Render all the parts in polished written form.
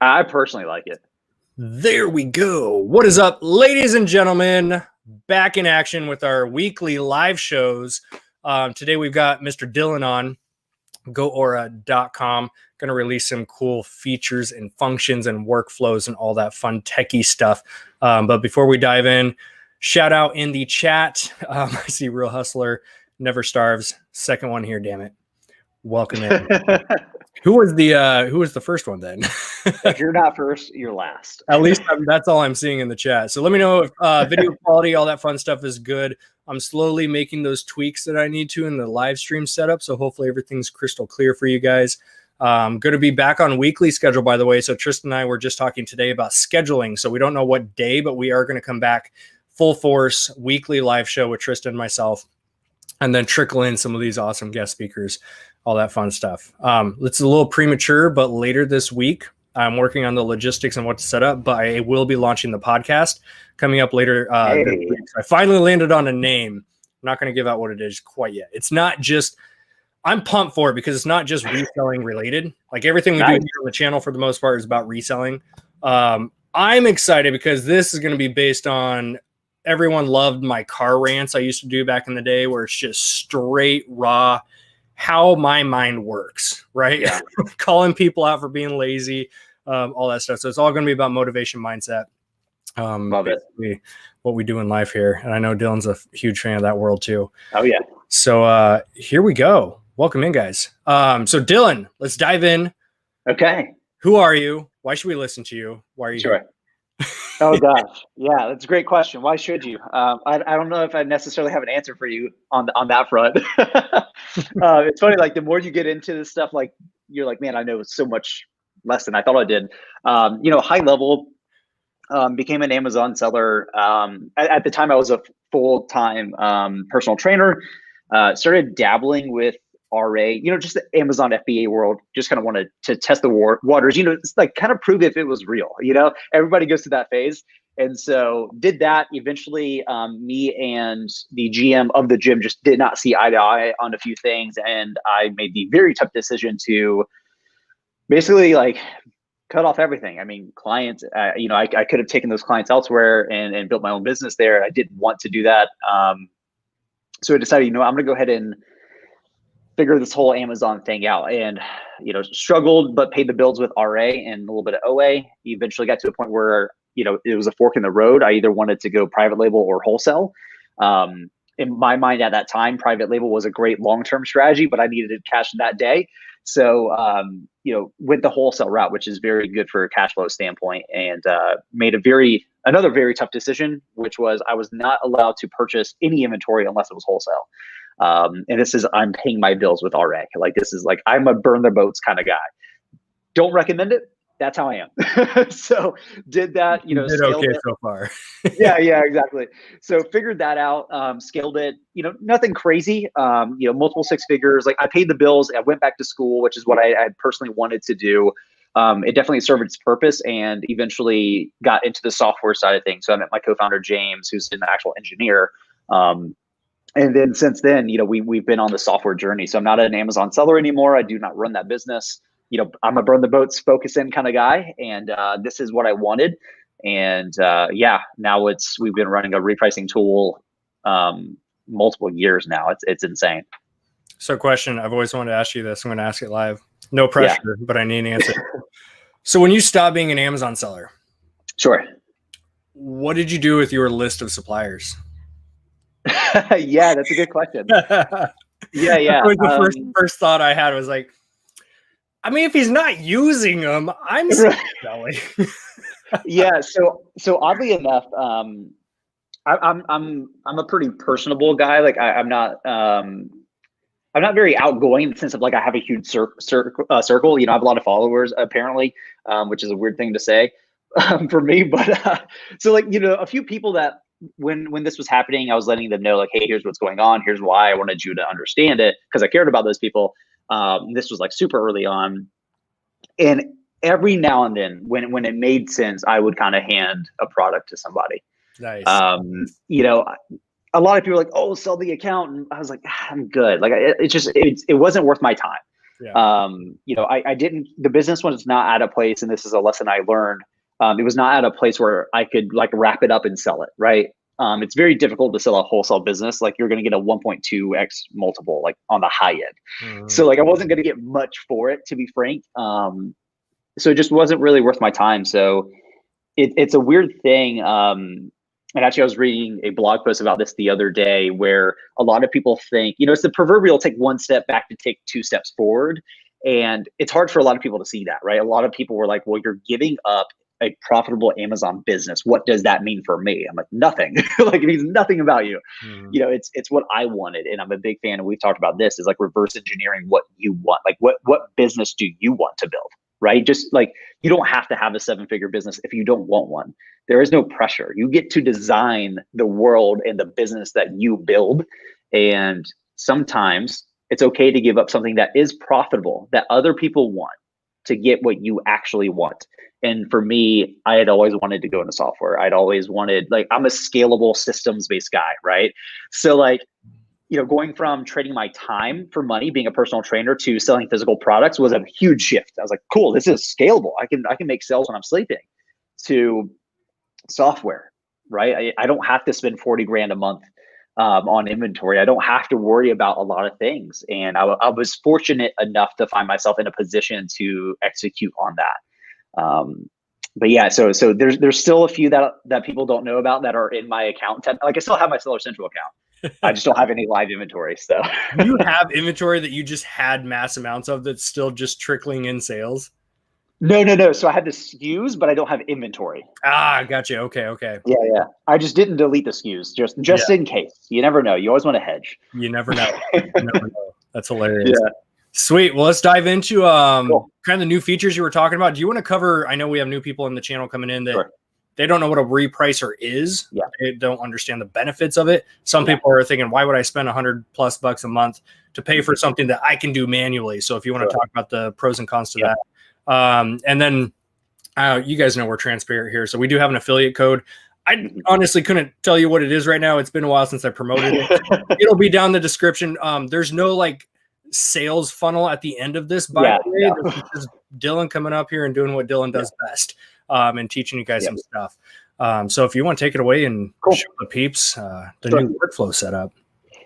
I personally like it. There we go. What is up, ladies and gentlemen? Back in action with our weekly live shows. Today we've got Mr. Dillon on goaura.com. Going to release some cool features and functions and workflows and all that fun techie stuff. But before we dive in, shout out in the chat. I see Real Hustler never starves. Second one here, damn it. Welcome in. Who was the first one then? If you're not first, you're last. At least that's all I'm seeing in the chat. So let me know if video quality, all that fun stuff is good. I'm slowly making those tweaks that I need to in the live stream setup. So hopefully everything's crystal clear for you guys. Going to be back on weekly schedule, by the way. So Tristan and I were just talking today about scheduling. So we don't know what day, but we are going to come back full force weekly live show with Tristan and myself, and then trickle in some of these awesome guest speakers, all that fun stuff. It's a little premature, but later this week, I'm working on the logistics and what to set up, but I will be launching the podcast coming up later. This week. I finally landed on a name. I'm not going to give out what it is quite yet. It's not just, I'm pumped for it because it's not just reselling related. Like everything we do here on the channel for the most part is about reselling. I'm excited because this is going to be based on, everyone loved my car rants I used to do back in the day where it's just straight raw, how my mind works, right? Yeah. Calling people out for being lazy, all that stuff. So it's all going to be about motivation mindset. Love it. What we do in life here. And I know Dillon's a huge fan of that world too. Oh yeah. So here we go. Welcome in, guys. So Dillon, let's dive in. Okay. Who are you? Why should we listen to you? Why are you here? Oh gosh, yeah, that's a great question. Why should you? I don't know if I necessarily have an answer for you on that front. It's funny, like the more you get into this stuff, like you're like, man, I know so much less than I thought I did. High level, became an Amazon seller. At the time, I was a full-time personal trainer. Started dabbling with RA, just the Amazon FBA world, just kind of wanted to test the waters, it's like kind of prove if it was real, everybody goes through that phase. And so did that. Eventually, me and the GM of the gym just did not see eye to eye on a few things. And I made the very tough decision to basically like cut off everything. I mean, clients, I could have taken those clients elsewhere and built my own business there. I didn't want to do that. So I decided, I'm going to go ahead and figure this whole Amazon thing out, and struggled but paid the bills with RA and a little bit of OA. Eventually got to a point where it was a fork in the road. I either wanted to go private label or wholesale. In my mind at that time, private label was a great long-term strategy, but I needed cash that day. So went the wholesale route, which is very good for a cash flow standpoint, and made another very tough decision, which was I was not allowed to purchase any inventory unless it was wholesale. And this is, I'm paying my bills with RA. Like, this is like, I'm a burn the boats kind of guy. Don't recommend it. That's how I am. So did that, did okay it. So far. yeah, exactly. So figured that out, scaled it, nothing crazy, multiple six figures. Like I paid the bills. I went back to school, which is what I personally wanted to do. It definitely served its purpose, and eventually got into the software side of things. So I met my co-founder, James, who's an actual engineer. And then since then, we've been on the software journey. So I'm not an Amazon seller anymore. I do not run that business. I'm a burn the boats, focus in kind of guy. And this is what I wanted. And now we've been running a repricing tool multiple years now. It's insane. So question, I've always wanted to ask you this. I'm going to ask it live. No pressure, but I need an answer. So when you stopped being an Amazon seller, sure, what did you do with your list of suppliers? Yeah, that's a good question. Yeah. The first thought I had was like, I mean, if he's not using them, I'm selling. Yeah. So oddly enough, I'm a pretty personable guy. Like I'm not very outgoing in the sense of like I have a huge circle. I have a lot of followers apparently, which is a weird thing to say for me. But so like a few people that. When this was happening, I was letting them know like, hey, here's what's going on. Here's why I wanted you to understand it, because I cared about those people. This was like super early on. And every now and then when it made sense, I would kind of hand a product to somebody. Nice. A lot of people are like, oh, sell the account. And I was like, I'm good. Like it wasn't worth my time. Yeah. I didn't, the business was not at a place, and this is a lesson I learned. It was not at a place where I could like wrap it up and sell it. Right. It's very difficult to sell a wholesale business. Like you're going to get a 1.2x multiple, like on the high end. So like I wasn't going to get much for it, to be frank. So it just wasn't really worth my time. So it's a weird thing. And actually, I was reading a blog post about this the other day where a lot of people think, it's the proverbial take one step back to take two steps forward. And it's hard for a lot of people to see that, right? A lot of people were like, well, you're giving up a profitable Amazon business. What does that mean for me? I'm like, nothing. Like it means nothing about you. It's what I wanted. And I'm a big fan. And we've talked about this, is like reverse engineering what you want. Like what business do you want to build? Right? Just like you don't have to have a 7-figure business if you don't want one. There is no pressure. You get to design the world and the business that you build. And sometimes it's okay to give up something that is profitable, that other people want, to get what you actually want. And for me, I had always wanted to go into software. I'd always wanted, like, I'm a scalable systems-based guy, right? So like, going from trading my time for money, being a personal trainer, to selling physical products was a huge shift. I was like, cool, this is scalable. I can make sales when I'm sleeping. To software, right? I don't have to spend 40 grand a month on inventory. I don't have to worry about a lot of things. And I was fortunate enough to find myself in a position to execute on that. But yeah, so there's still a few that people don't know about that are in my account. Like I still have my Seller Central account. I just don't have any live inventory. So you have inventory that you just had mass amounts of that's still just trickling in sales? No. So I had the SKUs, but I don't have inventory. Gotcha. Okay. Yeah. I just didn't delete the SKUs just in case. You never know. You always want to hedge. You never know. That's hilarious. Yeah. Sweet. Well, let's dive into kind of the new features you were talking about. Do you want to cover? I know we have new people in the channel coming in that they don't know what a repricer is. Yeah. They don't understand the benefits of it. Some people are thinking, why would I spend $100+ a month to pay for something that I can do manually? So if you want to talk about the pros and cons to that. And then you guys know we're transparent here. So we do have an affiliate code. I honestly couldn't tell you what it is right now. It's been a while since I promoted it. It'll be down in the description. There's no like sales funnel at the end of this, by the way. This is just Dillon coming up here and doing what Dillon does best, and teaching you guys some stuff. So if you want to take it away and show the peeps the new workful setup.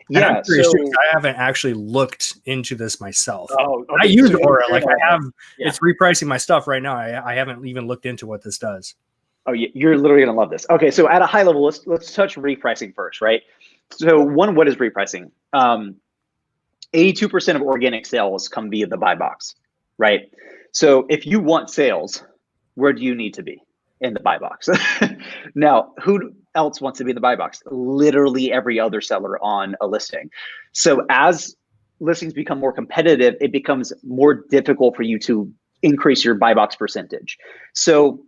Yeah, I haven't actually looked into this myself. I use Aura, like I have. It's repricing my stuff right now. I haven't even looked into what this does. Oh, you're literally gonna love this. Okay, so at a high level, let's touch repricing first, right? So what is repricing? 82% of organic sales come via the buy box, right? So if you want sales, where do you need to be? In the buy box. Now, who else wants to be in the buy box? Literally every other seller on a listing. So as listings become more competitive, it becomes more difficult for you to increase your buy box percentage. So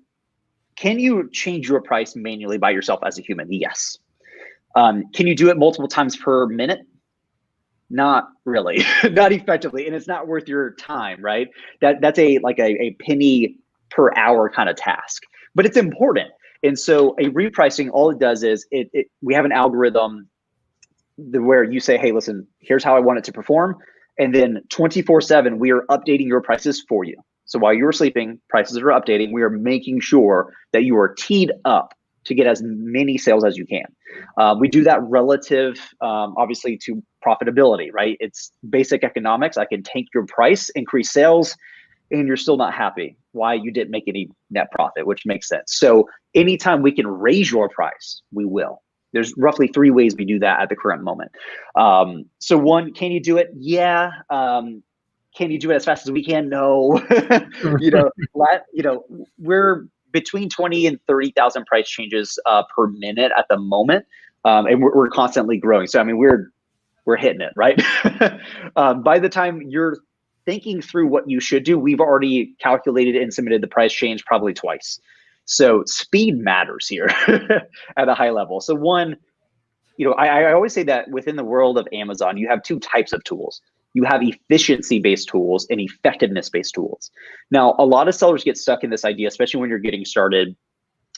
can you change your price manually by yourself as a human? Yes. Can you do it multiple times per minute? Not really, not effectively. And it's not worth your time, right? That's a penny per hour kind of task, but it's important. And so a repricing, all it does is we have an algorithm where you say, hey, listen, here's how I want it to perform. And then 24/7, we are updating your prices for you. So while you're sleeping, prices are updating. We are making sure that you are teed up to get as many sales as you can. We do that relative, obviously, to profitability, right? It's basic economics. I can tank your price, increase sales, and you're still not happy. Why? You didn't make any net profit, which makes sense. So anytime we can raise your price, we will. There's roughly 3 ways we do that at the current moment. So one, can you do it? Yeah. Can you do it as fast as we can? No. We're between 20 and 30,000 price changes per minute at the moment, and we're constantly growing. So I mean, we're hitting it, right? By the time you're thinking through what you should do, we've already calculated and submitted the price change probably twice. So speed matters here at a high level. So one, I always say that within the world of Amazon, you have 2 types of tools. You have efficiency-based tools and effectiveness-based tools. Now, a lot of sellers get stuck in this idea, especially when you're getting started,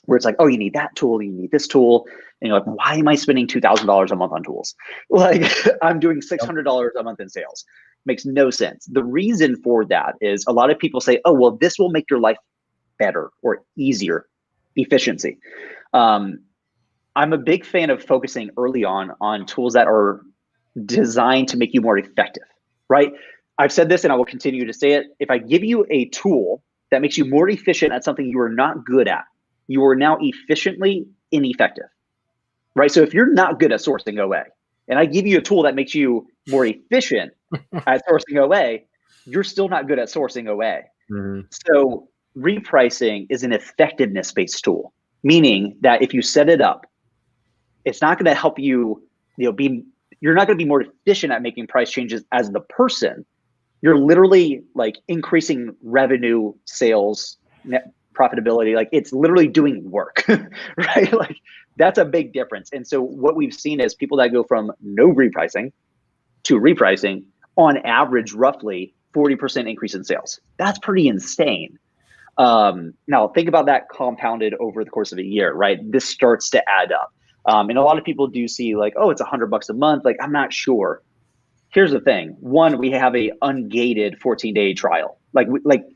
where it's like, oh, you need that tool, you need this tool. And you're like, why am I spending $2,000 a month on tools? Like, I'm doing $600 a month in sales. Makes no sense. The reason for that is a lot of people say, oh, well, this will make your life better or easier, efficiency. I'm a big fan of focusing early on tools that are designed to make you more effective, right? I've said this and I will continue to say it. If I give you a tool that makes you more efficient at something you are not good at, you are now efficiently ineffective, right? So if you're not good at sourcing OA, and I give you a tool that makes you more efficient at sourcing OA, you're still not good at sourcing OA. Mm-hmm. So repricing is an effectiveness-based tool, meaning that if you set it up, it's not going to help you, you're not going to be more efficient at making price changes as the person. You're literally like increasing revenue, sales, net profitability. Like it's literally doing work, right? Like that's a big difference. And so what we've seen is people that go from no repricing to repricing, on average, roughly 40% increase in sales. That's pretty insane. Now think about that compounded over the course of a year, right? This starts to add up. And a lot of people do see like, oh, it's $100 a month. Like, I'm not sure. Here's the thing. One, we have a ungated 14-day trial. Like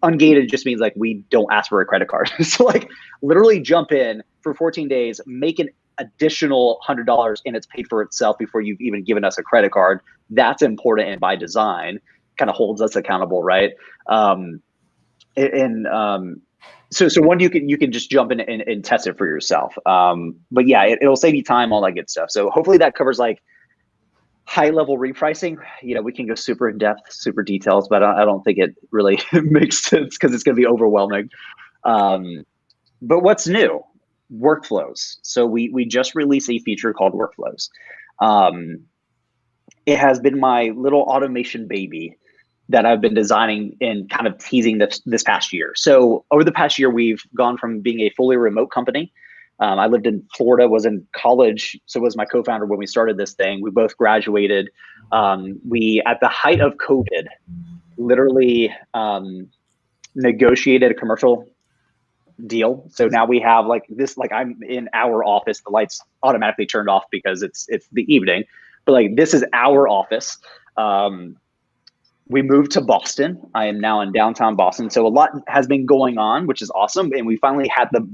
ungated just means like we don't ask for a credit card. So like literally jump in for 14 days, make an additional $100 and it's paid for itself before you've even given us a credit card. That's important and by design kind of holds us accountable, right? So one, you can just jump in and test it for yourself. But yeah, it'll save you time, all that good stuff. So hopefully that covers like high level repricing. We can go super in depth, super details, but I don't think it really makes sense because it's going to be overwhelming. But what's new? Workflows. So we just released a feature called Workflows. It has been my little automation baby that I've been designing and kind of teasing this past year. So over the past year, we've gone from being a fully remote company. I lived in Florida, was in college, so was my co-founder when we started this thing. We both graduated. We, at the height of COVID, literally negotiated a commercial deal. So now we have like this, like I'm in our office, the lights automatically turned off because it's the evening, but like this is our office. We moved to Boston. I am now in downtown Boston. So a lot has been going on, which is awesome. And we finally had the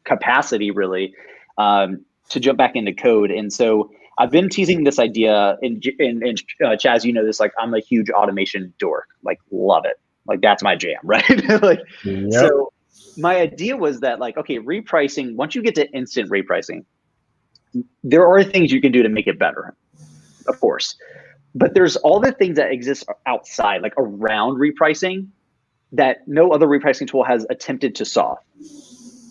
capacity really to jump back into code. And so I've been teasing this idea, and Chaz, you know this, like I'm a huge automation dork, like love it. Like that's my jam, right? Like, yep. So my idea was that like, okay, repricing, once you get to instant repricing, there are things you can do to make it better, of course. But there's all the things that exist outside, like around repricing, that no other repricing tool has attempted to solve,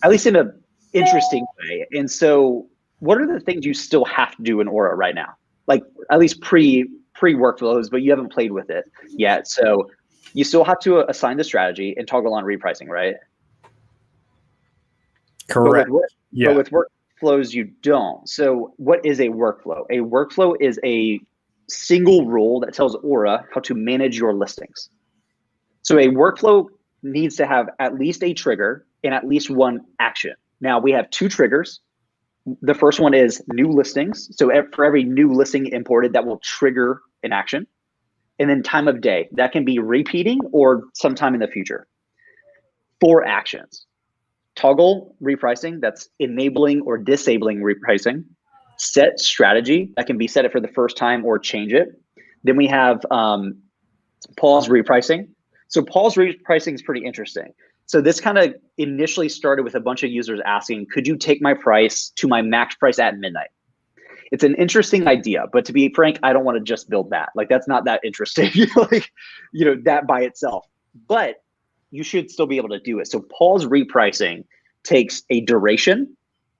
at least in an interesting way. And so what are the things you still have to do in Aura right now? Like at least pre workflows, but you haven't played with it yet. So you still have to assign the strategy and toggle on repricing, right? Correct. But with workflows, you don't. So what is a workflow? A workflow is a single rule that tells Aura how to manage your listings. So a workflow needs to have at least a trigger and at least one action. Now we have two triggers. The first one is new listings. So for every new listing imported, that will trigger an action. And then time of day, that can be repeating or sometime in the future. 4 actions: toggle repricing, that's enabling or disabling repricing. Set strategy, that can be set it for the first time or change it. Then we have pause repricing. So pause repricing is pretty interesting. So this kind of initially started with a bunch of users asking, could you take my price to my max price at midnight? It's an interesting idea, but to be frank, I don't want to just build that. Like that's not that interesting, like, that by itself, but you should still be able to do it. So pause repricing takes a duration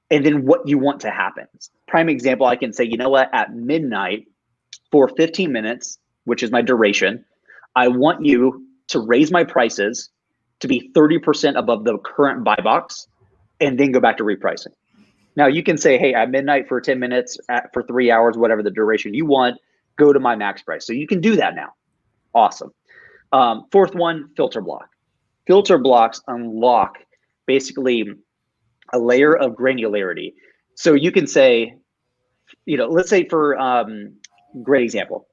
and then what you want to happen. Prime example, I can say, you know what, at midnight for 15 minutes, which is my duration, I want you to raise my prices to be 30% above the current buy box and then go back to repricing. Now you can say, hey, at midnight for 10 minutes, for 3 hours, whatever the duration you want, go to my max price. So you can do that now. Awesome. Fourth one, filter block. Filter blocks unlock basically a layer of granularity. So you can say, let's say for great example,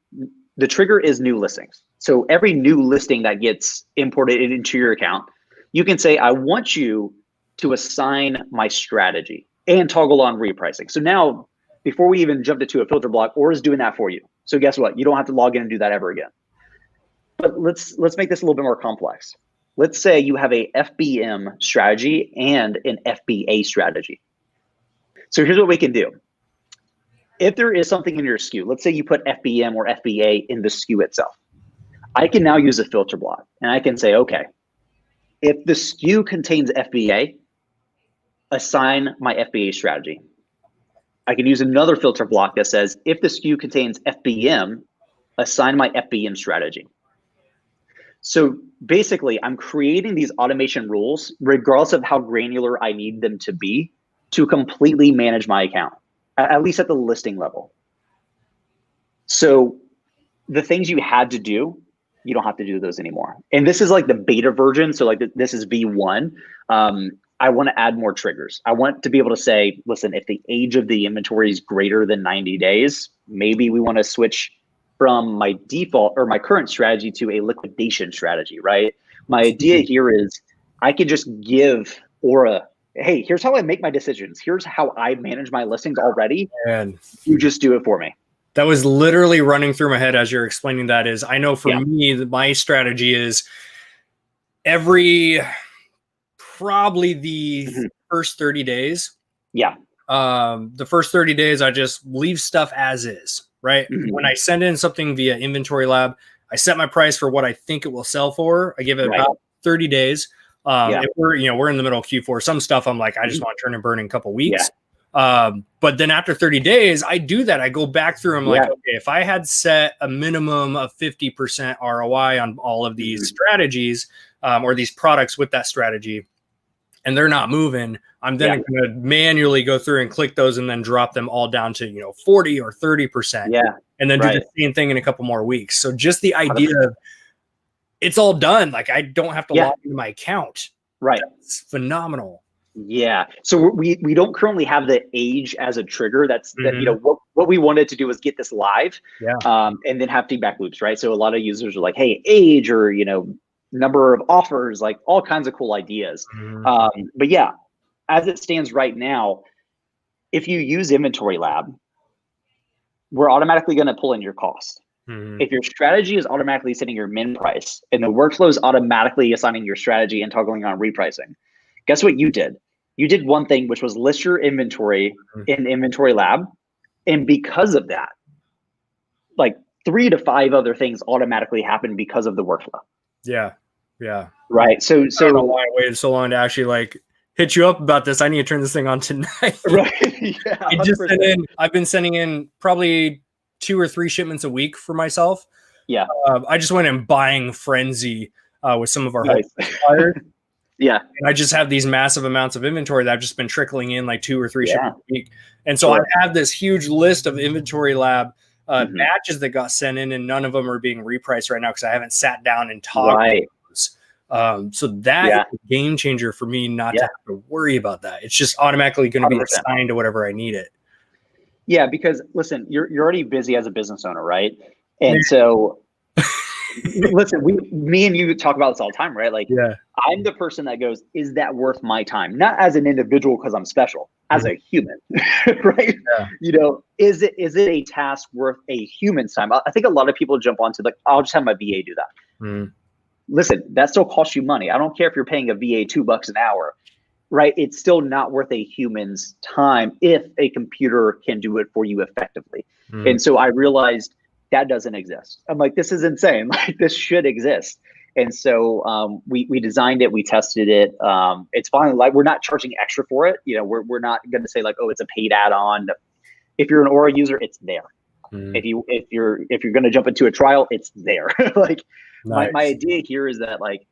the trigger is new listings. So every new listing that gets imported into your account, you can say, I want you to assign my strategy and toggle on repricing. So now, before we even jumped into a filter block, Aura is doing that for you. So guess what? You don't have to log in and do that ever again. But let's make this a little bit more complex. Let's say you have a FBM strategy and an FBA strategy. So here's what we can do. If there is something in your SKU, let's say you put FBM or FBA in the SKU itself, I can now use a filter block and I can say, okay, if the SKU contains FBA, assign my FBA strategy. I can use another filter block that says, if the SKU contains FBM, assign my FBM strategy. So basically, I'm creating these automation rules, regardless of how granular I need them to be, to completely manage my account, at least at the listing level. So the things you had to do, you don't have to do those anymore. And this is like the beta version. So like this is V1. I want to add more triggers. I want to be able to say, listen, if the age of the inventory is greater than 90 days, maybe we want to switch from my default or my current strategy to a liquidation strategy, right? My idea here is I can just give Aura, hey, here's how I make my decisions. Here's how I manage my listings already. And you just do it for me. That was literally running through my head as you're explaining that. Is I know for me, my strategy is probably the first 30 days. Yeah. The first 30 days, I just leave stuff as is, right? When I send in something via Inventory Lab, I set my price for what I think it will sell for. I give it about 30 days. If we're in the middle of Q4, some stuff I'm like, I just want to turn and burn in a couple weeks. But then after 30 days, I do that. I go back through. I'm like, okay, if I had set a minimum of 50% ROI on all of these strategies or these products with that strategy, and they're not moving, I'm then going to manually go through and click those and then drop them all down to 40 or 30%. And then do the same thing in a couple more weeks. So just the idea of it's all done. Like I don't have to log into my account. Right. It's phenomenal. Yeah. So we don't currently have the age as a trigger. That's what we wanted to do was get this live, and then have feedback loops, right? So a lot of users are like, hey, age or number of offers, like all kinds of cool ideas. But yeah, as it stands right now, if you use Inventory Lab, we're automatically going to pull in your cost. If your strategy is automatically setting your min price and the workflow is automatically assigning your strategy and toggling on repricing, guess what you did? You did one thing, which was list your inventory in Inventory Lab. And because of that, like 3 to 5 other things automatically happen because of the workflow. Yeah. Right. So I don't know why I waited so long to actually like hit you up about this. I need to turn this thing on tonight. Right. Yeah. I've been sending in probably 2 or 3 shipments a week for myself. Yeah. I just went in buying frenzy with some of our suppliers. Yeah. And I just have these massive amounts of inventory that I've just been trickling in like 2 or 3 shipments a week. And so I have this huge list of Inventory Lab batches that got sent in, and none of them are being repriced right now because I haven't sat down and talked those. So that is a game changer for me not to have to worry about that. It's just automatically going to be assigned to whatever I need it. Yeah, because listen, you're already busy as a business owner, right? And so listen, me and you talk about this all the time, right? Like I'm the person that goes, is that worth my time? Not as an individual because I'm special, as a human, right? Is it a task worth a human's time? I think a lot of people jump onto like, I'll just have my VA do that. Listen, that still costs you money. I don't care if you're paying a VA $2 an hour, right? It's still not worth a human's time if a computer can do it for you effectively. And so I realized that doesn't exist. I'm like, this is insane. Like this should exist. And so we designed it, we tested it. It's fine. Like we're not charging extra for it. We're not going to say like, oh, it's a paid add-on. If you're an Aura user, it's there. If you're going to jump into a trial, it's there. Like my idea here is that like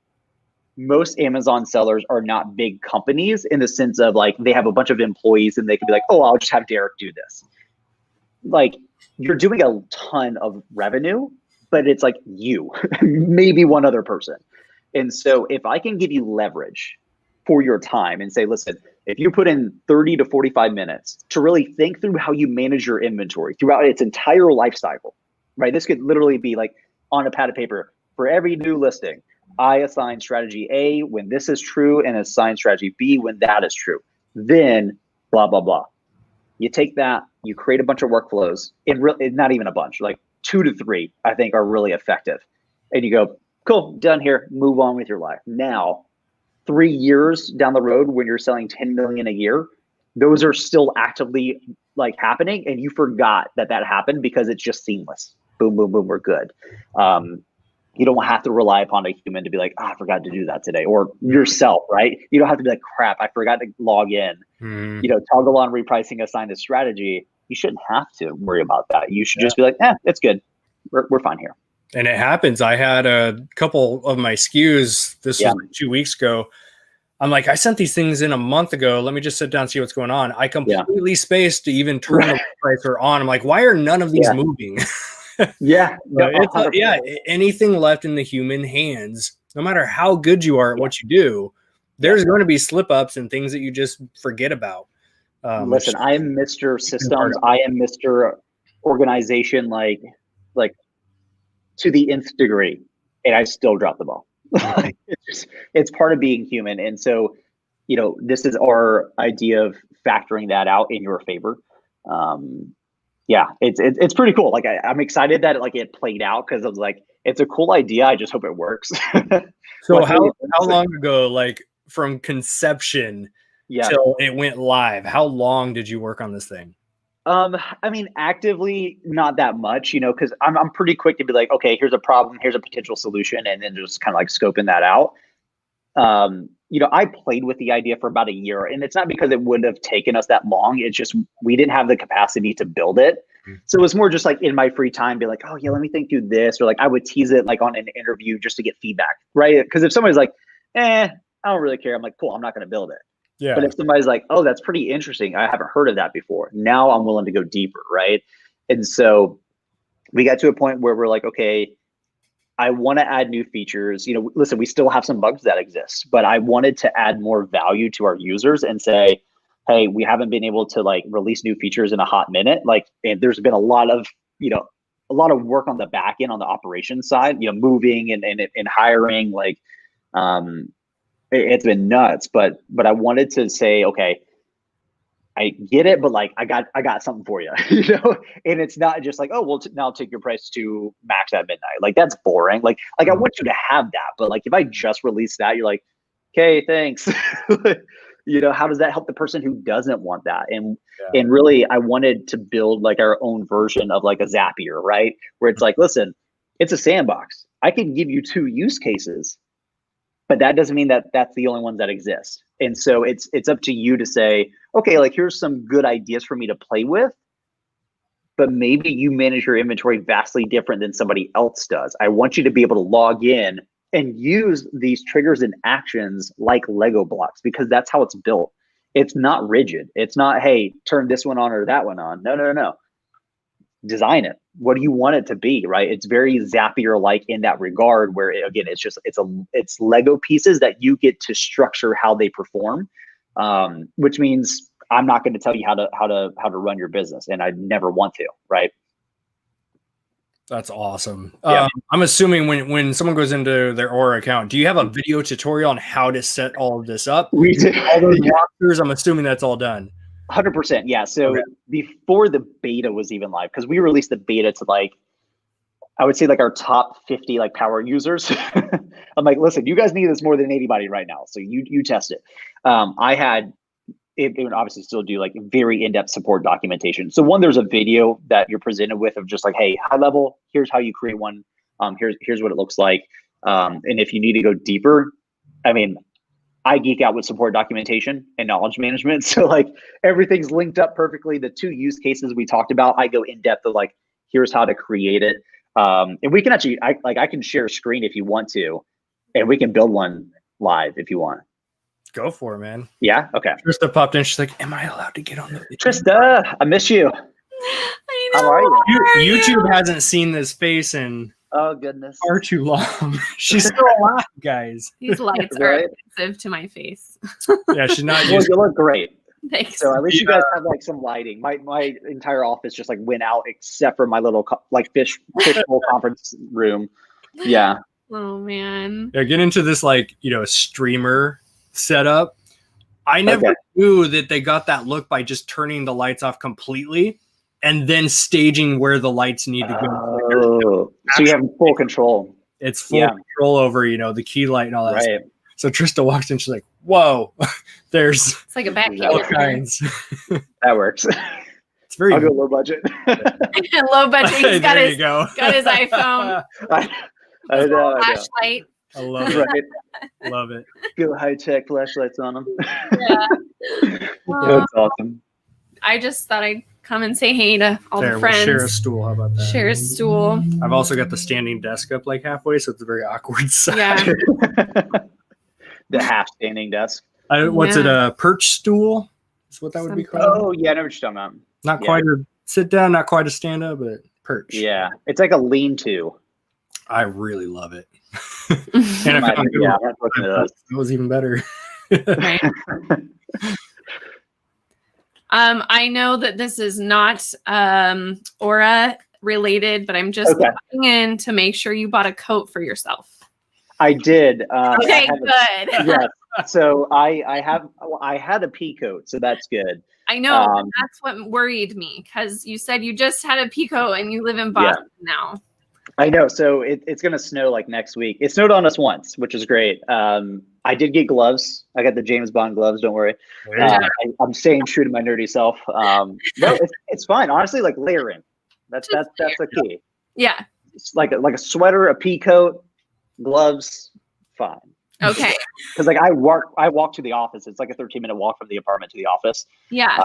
most Amazon sellers are not big companies in the sense of like they have a bunch of employees and they can be like, oh, I'll just have Derek do this. Like you're doing a ton of revenue, but it's like you, maybe one other person. And so if I can give you leverage for your time and say, listen, if you put in 30 to 45 minutes to really think through how you manage your inventory throughout its entire life cycle, right? This could literally be like on a pad of paper, for every new listing, I assign strategy A when this is true and assign strategy B when that is true. Then blah, blah, blah. You take that, you create a bunch of workflows, not even a bunch, like 2 to 3, I think are really effective. And you go, cool, done here, move on with your life. Now, 3 years down the road when you're selling 10 million a year, those are still actively like happening, and you forgot that happened because it's just seamless. Boom, boom, boom, we're good. You don't have to rely upon a human to be like, I forgot to do that today, or yourself, right? You don't have to be like, crap, I forgot to log in. Toggle on repricing, assign a strategy. You shouldn't have to worry about that. You should just be like, it's good. We're fine here. And it happens. I had a couple of my skews. This was like 2 weeks ago. I'm like, I sent these things in a month ago. Let me just sit down and see what's going on. I completely spaced to even turn the Repricer on. I'm like, why are none of these moving? Anything left in the human hands, no matter how good you are at what you do, there's going to be slip ups and things that you just forget about. Listen, I am Mr. Systems. I am Mr. Organization, like to the nth degree, and I still drop the ball. It's part of being human. And so, this is our idea of factoring that out in your favor. It's pretty cool. Like I'm excited that it played out, because I was like, it's a cool idea. I just hope it works. So how long ago, like from conception till it went live, how long did you work on this thing? I mean, actively, not that much, because I'm pretty quick to be like, okay, here's a problem, here's a potential solution, and then just kind of like scoping that out. I played with the idea for about a year, and it's not because it wouldn't have taken us that long. It's just we didn't have the capacity to build it. So it was more just like in my free time, be like, oh yeah, let me think through this, or like I would tease it like on an interview just to get feedback, right? Because if somebody's like, I don't really care, I'm like, cool, I'm not going to build it. Yeah. But if somebody's like, oh, that's pretty interesting, I haven't heard of that before, now I'm willing to go deeper, right? And so we got to a point where we're like, okay, I want to add new features. Listen, we still have some bugs that exist, but I wanted to add more value to our users and say, hey, we haven't been able to like release new features in a hot minute. And there's been a lot of work on the back end, on the operations side, moving and hiring, it's been nuts, but I wanted to say, okay, I get it, but like I got something for you, and it's not just like, oh, well, now take your price to max at midnight. Like that's boring. Like I want you to have that, but like if I just release that, you're like, okay, thanks. How does that help the person who doesn't want that? And really, I wanted to build like our own version of like a Zapier, right? Where it's like, listen, it's a sandbox. I can give you 2 use cases, but that doesn't mean that that's the only ones that exist. And so it's up to you to say, okay, like here's some good ideas for me to play with, but maybe you manage your inventory vastly different than somebody else does. I want you to be able to log in and use these triggers and actions like Lego blocks, because that's how it's built. It's not rigid. It's not, hey, turn this one on or that one on. No. Design it. What do you want it to be, right? It's very Zapier-like in that regard, where it's Lego pieces that you get to structure how they perform, which means I'm not going to tell you how to run your business, and I never want to, right? That's awesome. Yeah. I'm assuming when someone goes into their Aura account, do you have a video tutorial on how to set all of this up? We do. All those walkthroughs, I'm assuming that's all done. 100%. Yeah. So before the beta was even live, because we released the beta to like, I would say like our top 50 like power users. I'm like, listen, you guys need this more than anybody right now. So you test it. I had it would obviously still do like very in-depth support documentation. So one, there's a video that you're presented with of just like, hey, high level, here's how you create one. Here's what it looks like. And if you need to go deeper, I mean, I geek out with support documentation and knowledge management. So like everything's linked up perfectly. The 2 use cases we talked about, I go in depth of like, here's how to create it. And we can actually, I can share a screen if you want to, and we can build one live if you want. Go for it, man. Yeah. Okay. Trista popped in. She's like, am I allowed to get on the video? Trista, I miss you. I know. How are you? YouTube hasn't seen this face in far too long. She's still alive, guys. These lights are offensive to my face. Yeah, she's not. Well, you look great. Thanks. So at least you guys have like some lighting. My entire office just like went out except for my little like fishbowl conference room. Yeah. Oh man. Yeah, get into this streamer setup. I never knew that they got that look by just turning the lights off completely and then staging where the lights need to go. Oh, so you have full control. It's full control over, the key light and all that. Right. Stuff. So Trista walks in, she's like, "Whoa, there's it's like a back all kinds." That works. It's very I'll go low budget. Low budget. He's got his got his iPhone. I know. Flashlight. I love it. Right. Love it. Go high-tech flashlights on them. Yeah. That's awesome. I just thought I'd come and say hey to all the friends. We'll share a stool. How about that? Share a stool. I've also got the standing desk up like halfway, so it's a very awkward side. Yeah. The half-standing desk. What's it? A perch stool? That's what that would be called. Oh, yeah, I know what you're talking about. Not quite a sit down, not quite a stand up, but perch. Yeah, it's like a lean-to. I really love it. And that was even better. Right. I know that this is not Aura related, but I'm just popping in to make sure you bought a coat for yourself. I did. Okay, good. Yes. So I had a pea coat, so that's good. I know. That's what worried me because you said you just had a pea coat and you live in Boston now. I know. So it's going to snow like next week. It snowed on us once, which is great. I did get gloves. I got the James Bond gloves. Don't worry. I'm staying true to my nerdy self. No, it's fine. Honestly, like layering. That's the key. Yeah. It's like a sweater, a pea coat, gloves, fine. Okay. Because like I walk to the office. It's like a 13-minute walk from the apartment to the office. Yeah.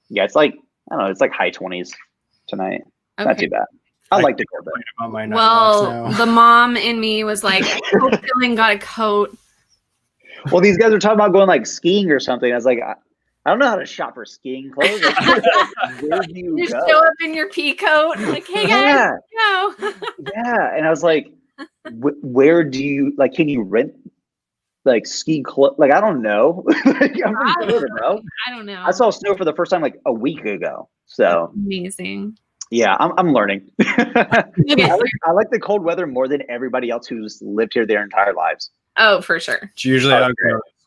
Yeah, it's like I don't know. It's like high 20s tonight. Okay. Not too bad. I like to go there. Well, the mom in me was like, Dylan got a coat. Well, these guys are talking about going like skiing or something. I was like, I don't know how to shop for skiing clothes. Where do you go? Show up in your pea coat. Like, hey guys, go. Yeah, and I was like, where do you like? Can you rent like ski clothes? Like, I don't know. Like, I don't know. I saw snow for the first time like a week ago. So amazing. Yeah, I'm learning. I like the cold weather more than everybody else who's lived here their entire lives. Oh, for sure. It's usually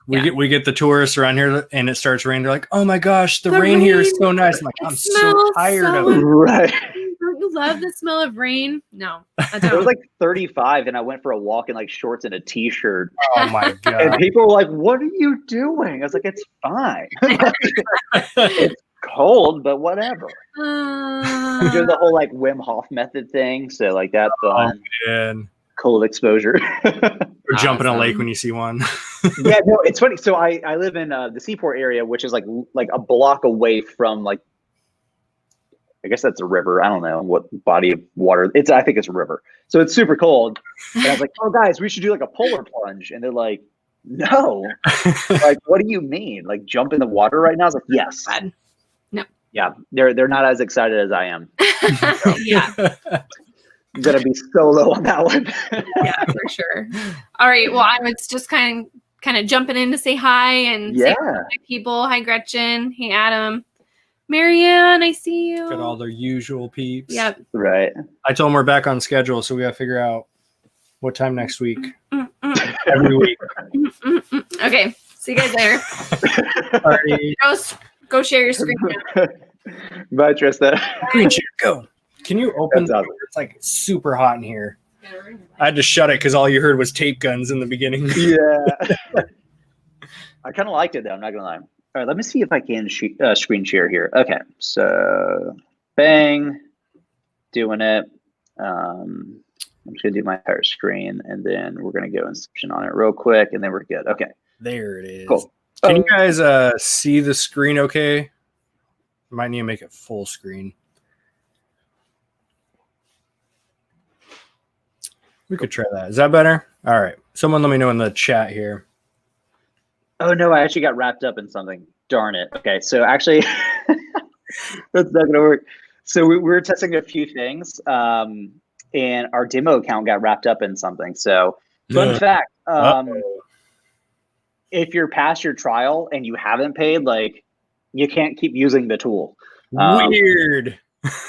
we get the tourists around here and it starts raining. They're like, "Oh my gosh, the rain here is so nice." I'm like, I'm so tired of it. Right. Don't you love the smell of rain? No, I don't. It was like 35 and I went for a walk in like shorts and a t-shirt. Oh my God. And people were like, "What are you doing?" I was like, "It's fine." It's cold, but whatever. We do the whole like Wim Hof method thing. So like that's fun. Man. Cold exposure. Or jump in a lake when you see one. Yeah, no, it's funny. So I live in the Seaport area, which is like a block away from like, I guess that's a river. I don't know what body of water. I think it's a river. So it's super cold. And I was like, "Oh guys, we should do like a polar plunge." And they're like, "No." Like, what do you mean? Like jump in the water right now? I was like, "Yes." No. Yeah, they're not as excited as I am. So. Yeah. I'm gonna be so low on that one. Yeah, for sure. All right. Well, I was just kind of jumping in to say hi and say hi to people. Hi, Gretchen. Hey, Adam. Marianne, I see you. Got all their usual peeps. Yep. Right. I told them we're back on schedule, so we got to figure out what time next week. Every week. Okay. See you guys later. Party. Go share your screen now. Bye, Trista. Green share, go. Can you open? It's like super hot in here. I had to shut it because all you heard was tape guns in the beginning. Yeah. I kind of liked it though. I'm not gonna lie. All right, let me see if I can screen share here. Okay, so bang, doing it. I'm just gonna do my entire screen, and then we're gonna go Inception on it real quick, and then we're good. Okay. There it is. Cool. Can you guys see the screen? Okay. Might need to make it full screen. We could try that. Is that better? All right. Someone let me know in the chat here. Oh, no, I actually got wrapped up in something. Darn it. Okay, so actually, that's not going to work. So we were testing a few things, and our demo account got wrapped up in something. So fun fact, if you're past your trial and you haven't paid, like, you can't keep using the tool. Weird.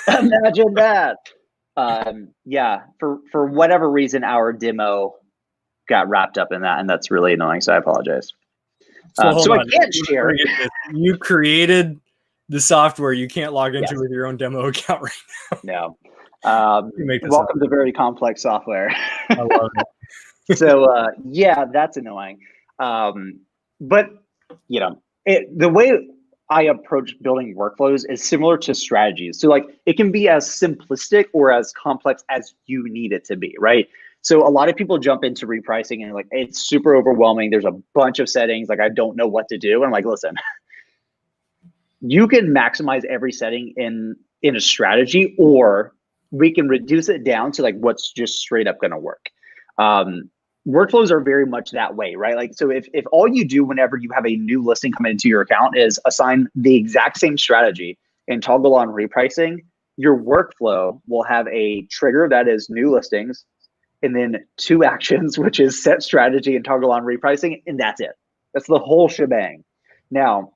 Imagine that. Yeah, for whatever reason, our demo got wrapped up in that, and that's really annoying. So I apologize. So hold on. I can't share. You created the software. You can't log into Yes. with your own demo account right now. No. Welcome to very complex software. I love it. So yeah, that's annoying. But you know, the way I approach building workflows is similar to strategies. So like it can be as simplistic or as complex as you need it to be, right? So a lot of people jump into repricing and like, it's super overwhelming. There's a bunch of settings. Like, I don't know what to do. And I'm like, listen, you can maximize every setting in a strategy, or we can reduce it down to like what's just straight up going to work. Workflows are very much that way, right? Like, so if all you do whenever you have a new listing come into your account is assign the exact same strategy and toggle on repricing, your workflow will have a trigger that is new listings, and then 2 actions, which is set strategy and toggle on repricing, and that's it. That's the whole shebang. Now,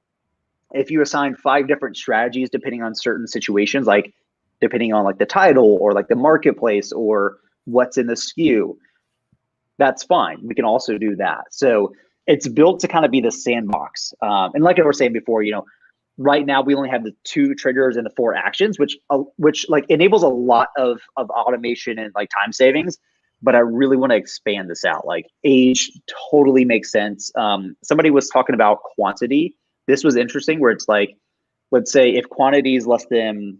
if you assign 5 different strategies depending on certain situations, like depending on like the title or like the marketplace or what's in the Skew, that's fine. We can also do that. So it's built to kind of be the sandbox. And like I was saying before, you know, right now we only have the 2 triggers and the 4 actions, which like enables a lot of automation and like time savings. But I really want to expand this out. Like age totally makes sense. Somebody was talking about quantity. This was interesting where it's like, let's say if quantity is less than,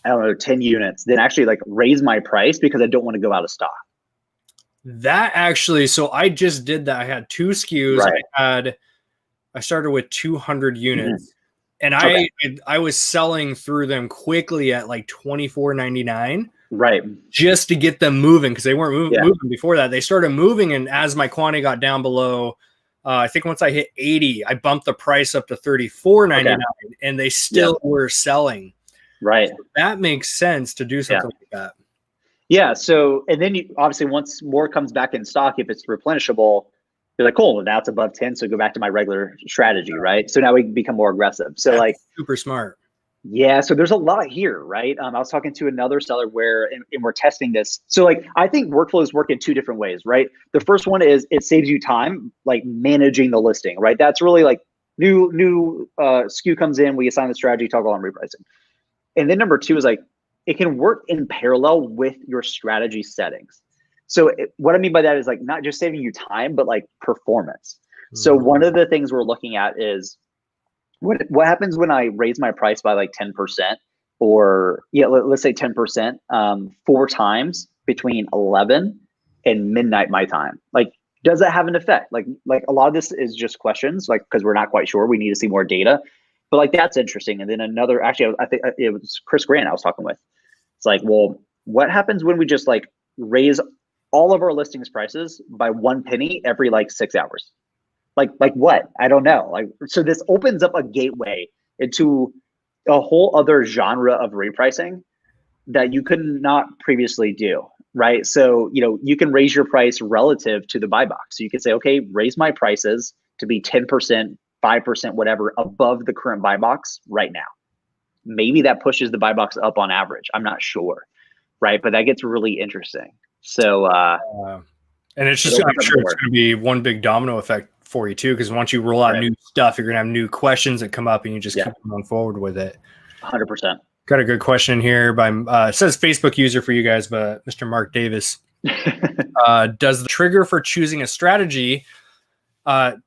I don't know, 10 units, then actually like raise my price because I don't want to go out of stock. That actually, so I just did that. I had 2 SKUs. Right. I started with 200 units. And I was selling through them quickly at like $24.99. Right. Just to get them moving, because they weren't moving before that. They started moving, and as my quantity got down below, I think once I hit 80, I bumped the price up to $34.99, and they still were selling. Right. So that makes sense to do something like that. Yeah. So, and then you obviously once more comes back in stock, if it's replenishable, you're like, cool, now it's above 10. So go back to my regular strategy. Right. So now we can become more aggressive. So that's like super smart. Yeah. So there's a lot here, right? I was talking to another seller where, and we're testing this. So like, I think workflows work in 2 different ways, right? The first one is it saves you time, like managing the listing, right? That's really like new SKU comes in, we assign the strategy, toggle on repricing. And then number 2 is like, it can work in parallel with your strategy settings. So what I mean by that is like, not just saving you time, but like performance. So one of the things we're looking at is, what happens when I raise my price by like 10%, or let's say 10%, 4 times between 11 and midnight my time? Like, does that have an effect? Like a lot of this is just questions, like, because we're not quite sure. We need to see more data, but like that's interesting. And then another, actually, I think it was Chris Grant I was talking with. It's like, well, what happens when we just like raise all of our listings prices by 1 penny every like 6 hours? Like what? I don't know. Like, so this opens up a gateway into a whole other genre of repricing that you could not previously do, right? So, you know, you can raise your price relative to the buy box. So you can say, okay, raise my prices to be 10%, 5%, whatever, above the current buy box right now. Maybe that pushes the buy box up on average. I'm not sure, right? But that gets really interesting. So, and it's just, I'm sure it's going to be one big domino effect for you too, because once you roll out new stuff, you're gonna have new questions that come up, and you just keep going forward with it. 100%. Got a good question here by it says Facebook user for you guys, but Mr. Mark Davis. Does the trigger for choosing a strategy I'm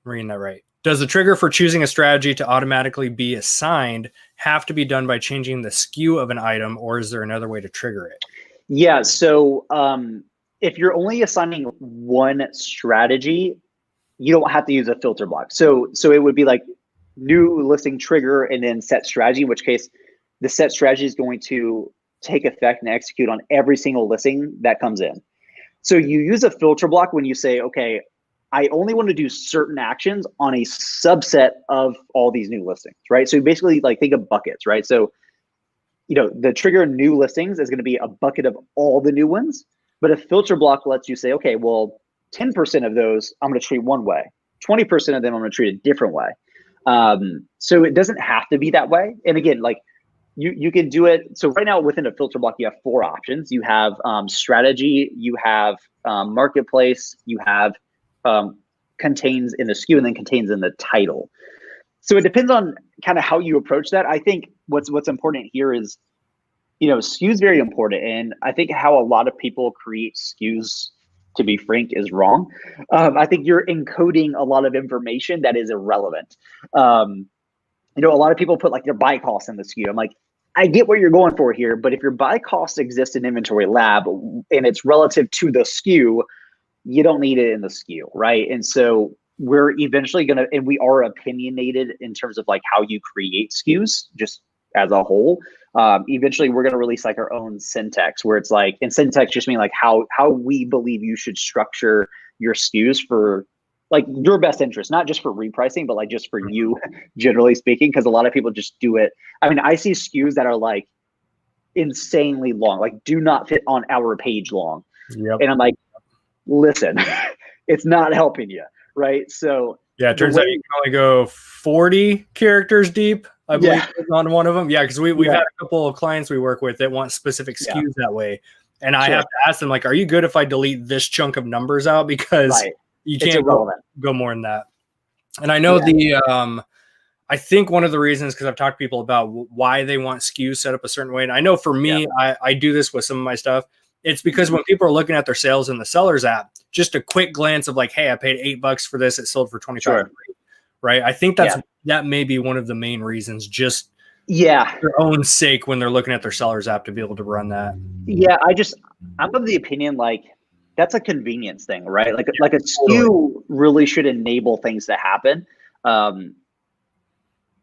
reading that right. Does the trigger for choosing a strategy to automatically be assigned have to be done by changing the SKU of an item, or is there another way to trigger it? Yeah, so if you're only assigning one strategy, you don't have to use a filter block. So it would be like new listing trigger and then set strategy, in which case the set strategy is going to take effect and execute on every single listing that comes in. So you use a filter block when you say, okay, I only want to do certain actions on a subset of all these new listings, right? So basically like think of buckets, right? So, you know, the trigger new listings is going to be a bucket of all the new ones, but a filter block lets you say, okay, well, 10% of those I'm going to treat one way, 20% of them I'm going to treat a different way. So it doesn't have to be that way. And again, like you can do it. So right now within a filter block, you have 4 options. You have strategy, you have marketplace, you have contains in the SKU, and then contains in the title. So it depends on kind of how you approach that. I think what's important here is, SKU is very important. And I think how a lot of people create SKUs, to be frank, is wrong. I think you're encoding a lot of information that is irrelevant. A lot of people put like their buy costs in the SKU. I'm like, I get what you're going for here, but if your buy costs exist in Inventory Lab and it's relative to the SKU, you don't need it in the SKU, right? And so we're eventually and we are opinionated in terms of like how you create SKUs just as a whole. Eventually we're going to release like our own syntax where it's like, and syntax just mean like how we believe you should structure your SKUs for like your best interest, not just for repricing, but like just for you, generally speaking, because a lot of people just do it. I mean, I see SKUs that are like insanely long, like do not fit on our page long. Yep. And I'm like, listen, it's not helping you, right? So yeah, it turns out you can only go 40 characters deep, I believe, on one of them. Yeah, because we've had a couple of clients we work with that want specific SKUs that way. And I have to ask them, like, are you good if I delete this chunk of numbers out? Because you can't go more than that. And I know I think one of the reasons, because I've talked to people about why they want SKUs set up a certain way. And I know for me, I do this with some of my stuff. It's because when people are looking at their sales in the sellers app, just a quick glance of like, hey, I paid $8 for this. It sold for $25, right? I think that may be one of the main reasons, just their own sake when they're looking at their sellers app to be able to run that. Yeah, I'm of the opinion like that's a convenience thing, right? Like a SKU really should enable things to happen. And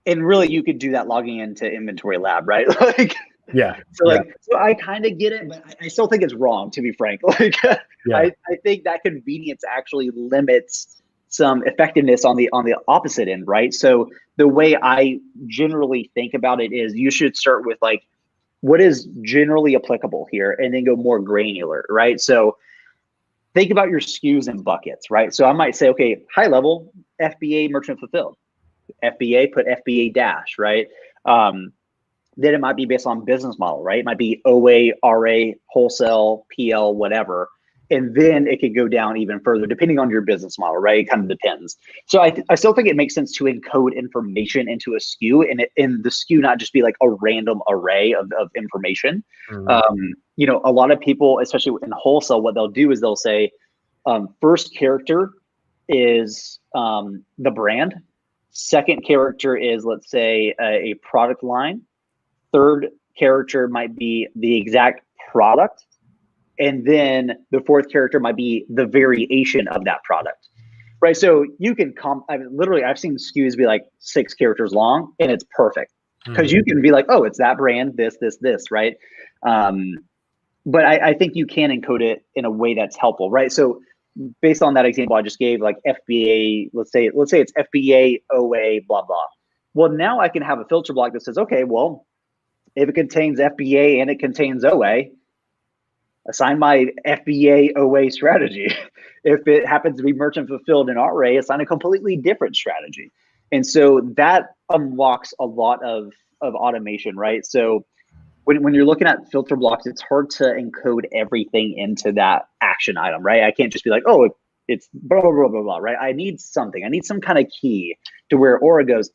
really you could do that logging into Inventory Lab, right? Like so I kind of get it, but I still think it's wrong, to be frank. Like I think that convenience actually limits some effectiveness on the opposite end, right? So the way I generally think about it is you should start with like what is generally applicable here and then go more granular, right? So think about your SKUs and buckets, right? So I might say, okay, high level, FBA merchant fulfilled. FBA, put FBA dash, right? Then it might be based on business model, right? It might be OA, RA, wholesale, PL, whatever. And then it could go down even further depending on your business model, right? It kind of depends. So I still think it makes sense to encode information into a SKU and the SKU not just be like a random array of information. Mm-hmm. A lot of people, especially in wholesale, what they'll do is they'll say, first character is the brand. Second character is, let's say, a product line. Third character might be the exact product. And then the fourth character might be the variation of that product, right? So you can literally, I've seen SKUs be like 6 characters long and it's perfect because you can be like, oh, it's that brand, this, right? But I think you can encode it in a way that's helpful, right? So based on that example I just gave, like FBA, let's say it's FBA, OA, blah, blah. Well, now I can have a filter block that says, okay, well, if it contains FBA and it contains OA, assign my FBA OA strategy. If it happens to be merchant fulfilled in RA, assign a completely different strategy. And so that unlocks a lot of automation, right? So when you're looking at filter blocks, it's hard to encode everything into that action item, right? I can't just be like, oh, it's blah, blah, blah, blah, blah, right? I need something. I need some kind of key to where Aura goes,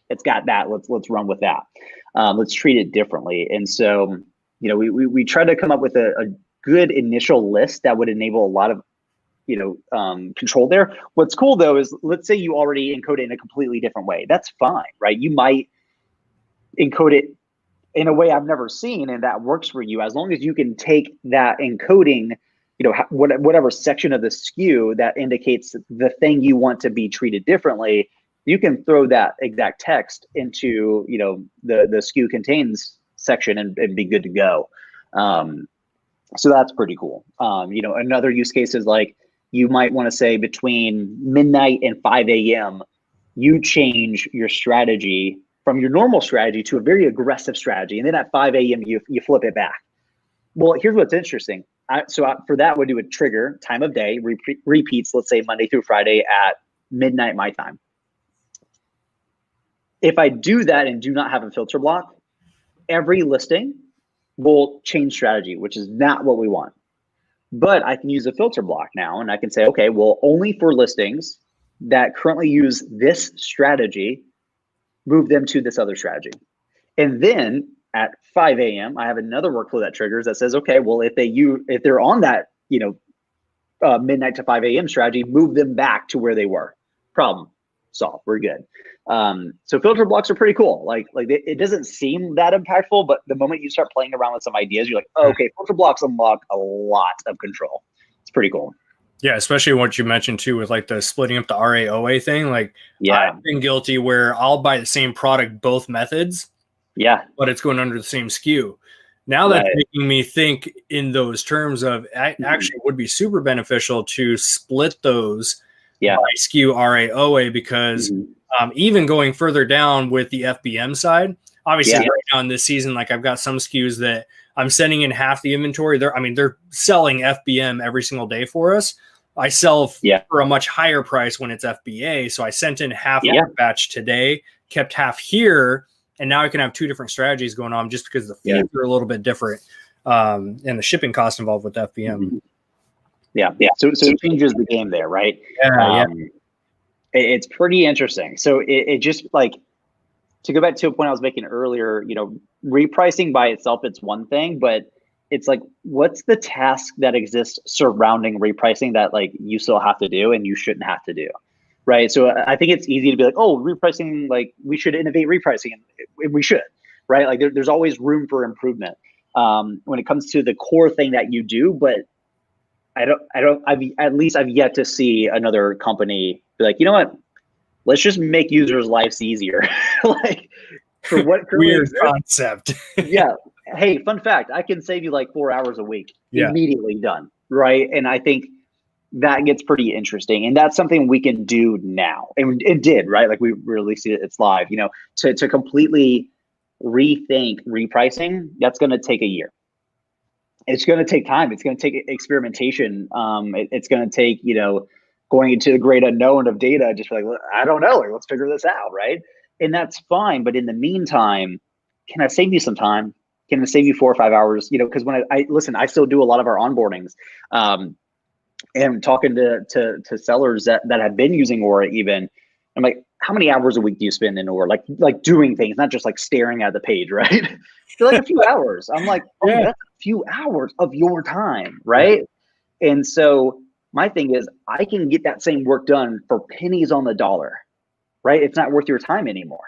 it's got that. Let's run with that. Let's treat it differently. And so, we try to come up with a good initial list that would enable a lot of, control there. What's cool though is, let's say you already encode it in a completely different way. That's fine, right? You might encode it in a way I've never seen, and that works for you. As long as you can take that encoding, whatever section of the SKU that indicates the thing you want to be treated differently, you can throw that exact text into, the SKU contains section and be good to go. So that's pretty cool. Another use case is like, you might want to say between midnight and 5 a.m., you change your strategy from your normal strategy to a very aggressive strategy. And then at 5 a.m., you flip it back. Well, here's what's interesting. For that, we'll do a trigger, time of day, repeats, let's say Monday through Friday at midnight my time. If I do that and do not have a filter block, every listing will change strategy, which is not what we want. But I can use a filter block now, and I can say, okay, well, only for listings that currently use this strategy, move them to this other strategy. And then at 5 a.m., I have another workflow that triggers that says, okay, well, if they're on that, midnight to 5 a.m. strategy, move them back to where they were. Problem solved. We're good. So filter blocks are pretty cool. Like it doesn't seem that impactful, but the moment you start playing around with some ideas, you're like, oh, okay, filter blocks unlock a lot of control. It's pretty cool. Yeah, especially what you mentioned too with like the splitting up the RAOA thing. Like, yeah, I've been guilty where I'll buy the same product both methods. Yeah, but it's going under the same SKU. Now that's making me think in those terms of actually would be super beneficial to split those by SKU RAOA, because even going further down with the FBM side, obviously right now in this season, like I've got some SKUs that I'm sending in half the inventory. They're selling FBM every single day for us. I sell for a much higher price when it's FBA. So I sent in half of the batch today, kept half here. And now I can have two different strategies going on just because the fees are a little bit different, and the shipping cost involved with FBM. Yeah. So it changes the game there, right? It's pretty interesting. So it just like, to go back to a point I was making earlier, repricing by itself, it's one thing, but it's like, what's the task that exists surrounding repricing that like you still have to do and you shouldn't have to do? Right. So I think it's easy to be like, oh, repricing, like we should innovate repricing, and we should, right? Like there's always room for improvement when it comes to the core thing that you do. But I've yet to see another company be like, you know what, let's just make users' lives easier. Like for what weird concept. Yeah. Hey, fun fact, I can save you like 4 hours a week, immediately done. Right. And I think that gets pretty interesting, and that's something we can do now, and it did, right? Like we released it, it's live. To completely rethink repricing, that's going to take a year. It's going to take time. It's going to take experimentation. It's going to take going into the great unknown of data. Just like, I don't know, like, let's figure this out, right? And that's fine. But in the meantime, can I save you some time? Can I save you 4 or 5 hours? Because when I listen, I still do a lot of our onboardings. And talking to sellers that have been using Aura, even, I'm like, how many hours a week do you spend in Aura? Like doing things, not just like staring at the page, right? They're like a few hours. I'm like, that's a few hours of your time, right? And so my thing is, I can get that same work done for pennies on the dollar, right? It's not worth your time anymore.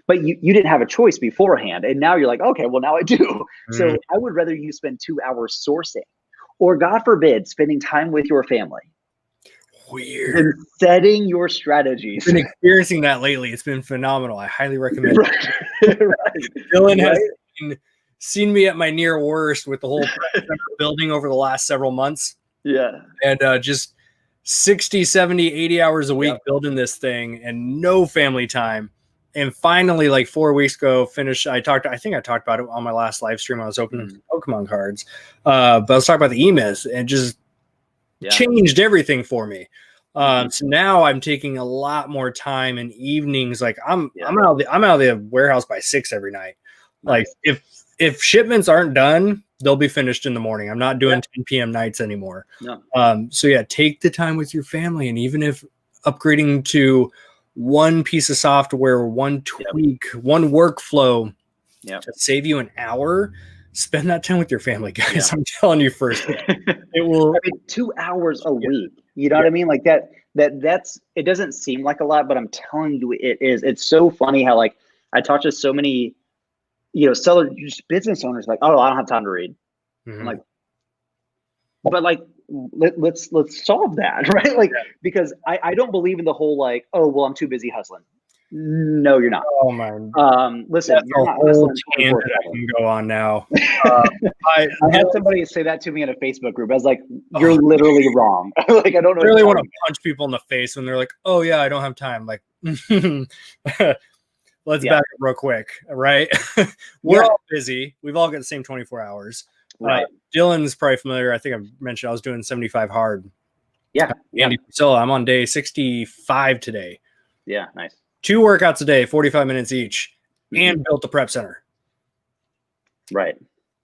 But you didn't have a choice beforehand, and now you're like, okay, well now I do. So I would rather you spend 2 hours sourcing, or God forbid, spending time with your family. Weird. And setting your strategies. I've been experiencing that lately. It's been phenomenal. I highly recommend it. Right. Dillon has seen me at my near worst with the whole building over the last several months. Yeah. And just 60, 70, 80 hours a week building this thing and no family time. And finally, like 4 weeks ago, finished. I think I talked about it on my last live stream. I was opening Pokemon cards, but I was talking about the EMIS, and just changed everything for me. So now I'm taking a lot more time in evenings. Like I'm out of the warehouse by 6 every night. Like if shipments aren't done, they'll be finished in the morning. I'm not doing 10 p.m. nights anymore. No. So take the time with your family, and even if upgrading to one piece of software, one tweak, one workflow to save you an hour, spend that time with your family, guys. I'm telling you first. It will 2 hours a week. You know what I mean? Like that's it doesn't seem like a lot, but I'm telling you it is. It's so funny how like I talk to so many, sellers, just business owners, like, oh, I don't have time to read. I'm like, but like, let's solve that, right? Like, because I don't believe in the whole like, oh, well, I'm too busy hustling. No, you're not. Oh man. Listen, that's you're a not whole tangent I can go on now. I had somebody say that to me in a Facebook group. I was like, you're literally wrong. Like, I don't know. I really want to punch people in the face when they're like, oh yeah, I don't have time. Like, let's back up real quick, right? We're all busy. We've all got the same 24 hours. Right. Dillon's probably familiar. I think I've mentioned I was doing 75 hard. Yeah. Andy Priscilla, I'm on day 65 today. Yeah, nice. 2 workouts a day, 45 minutes each, and built the prep center. Right.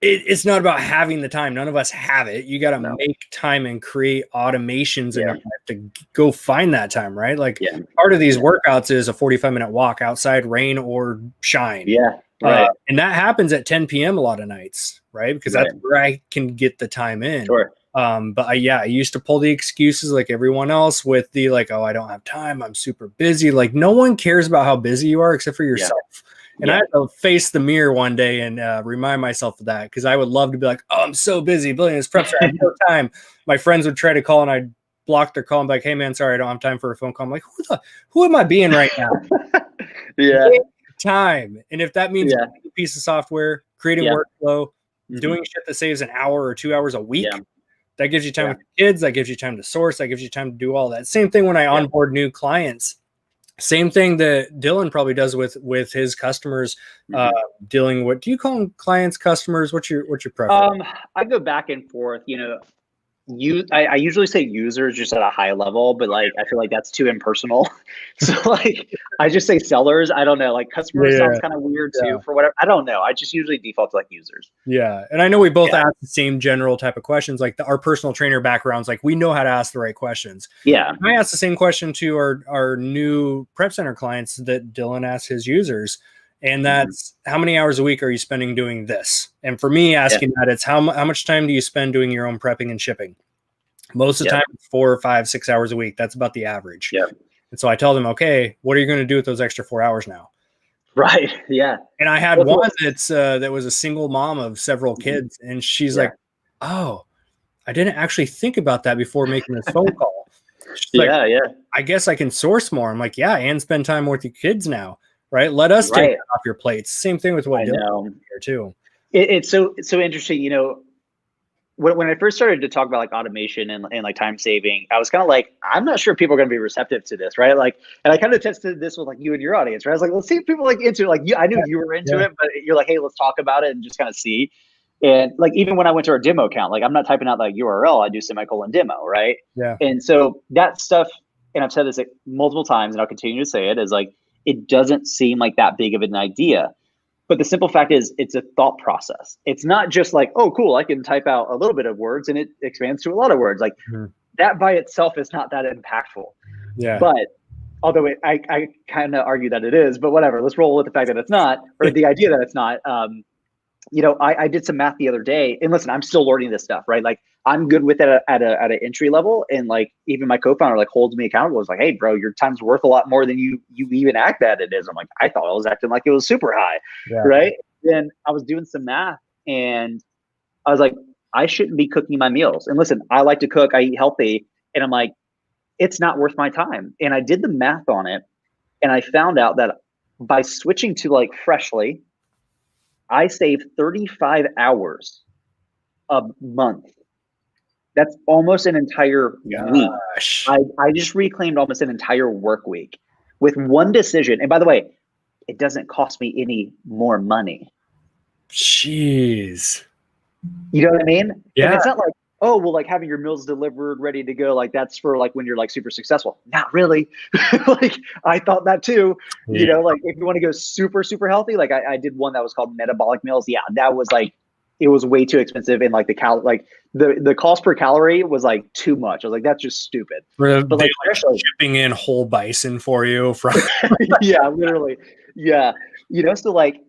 It's not about having the time. None of us have it. You got to No. make time and create automations Yeah. and you have to go find that time, right? Like Yeah. part of these workouts is a 45-minute walk outside, rain or shine. Yeah. Right. And that happens at 10 p.m. a lot of nights, right? Because that's where I can get the time in. Sure. But I used to pull the excuses like everyone else with the like, oh, I don't have time. I'm super busy. Like no one cares about how busy you are except for yourself. And I had to face the mirror one day and remind myself of that because I would love to be like, oh, I'm so busy building this prep. I have no time. My friends would try to call and I'd block their call and be like, hey, man, sorry, I don't have time for a phone call. I'm like, who am I being right now? Time. And if that means a piece of software, creating workflow, doing shit that saves an hour or 2 hours a week, that gives you time with your kids. That gives you time to source. That gives you time to do all that. Same thing when I onboard new clients. Same thing that Dillon probably does with his customers, dealing with. Do you call them clients, customers? What's your preference? I go back and forth. I usually say users just at a high level, but like I feel like that's too impersonal. So like I just say sellers. I don't know. Like customers sounds kind of weird too for whatever. I don't know. I just usually default to like users. Yeah, and I know we both ask the same general type of questions. Like our personal trainer backgrounds, like we know how to ask the right questions. Yeah, I ask the same question to our new prep center clients that Dillon asks his users. And that's how many hours a week are you spending doing this? And for me, asking that, it's how much time do you spend doing your own prepping and shipping? Most of the time, it's 4, 5, 6 hours a week. That's about the average. And so I tell them, okay, what are you going to do with those extra 4 hours now? Right. Yeah. And I had one that was a single mom of several kids, and she's like, "Oh, I didn't actually think about that before making this phone call." She's like, I guess I can source more. I'm like, yeah, and spend time with your kids now. Right. Let us take it off your plates. Same thing with what I know here too. It's so interesting. When I first started to talk about like automation and like time saving, I was kind of like, I'm not sure if people are going to be receptive to this. Right. Like, and I kind of tested this with like you and your audience. Right. I was like, let's see if people like into it. Like I knew you were into it, but you're like, hey, let's talk about it and just kind of see. And like, even when I went to our demo account, like I'm not typing out like URL, I do semicolon demo. Right. Yeah. And so that stuff, and I've said this like multiple times and I'll continue to say it, is like, it doesn't seem like that big of an idea. But the simple fact is it's a thought process. It's not just like, oh, cool, I can type out a little bit of words and it expands to a lot of words. Like that by itself is not that impactful. Yeah. But although I kind of argue that it is, but whatever, let's roll with the fact that it's not, or the idea that it's not. I did some math the other day, and listen, I'm still learning this stuff, right? Like I'm good with it at an entry level, and like even my co-founder like holds me accountable. It's like, hey, bro, your time's worth a lot more than you even act that it is. I'm like, I thought I was acting like it was super high, right? Then I was doing some math, and I was like, I shouldn't be cooking my meals. And listen, I like to cook, I eat healthy, and I'm like, it's not worth my time. And I did the math on it, and I found out that by switching to like Freshly, I save 35 hours a month. That's almost an entire week. I just reclaimed almost an entire work week with one decision. And by the way, it doesn't cost me any more money. Jeez. You know what I mean? Yeah. And it's not like, oh, well, like having your meals delivered, ready to go. Like that's for like when you're like super successful. Not really. Like I thought that too. Yeah. Like if you want to go super, super healthy, like I did one that was called metabolic meals. Yeah, that was like, it was way too expensive. And like the cost per calorie was like too much. I was like, that's just stupid. But like shipping in whole bison for you from yeah, literally. Yeah. So like,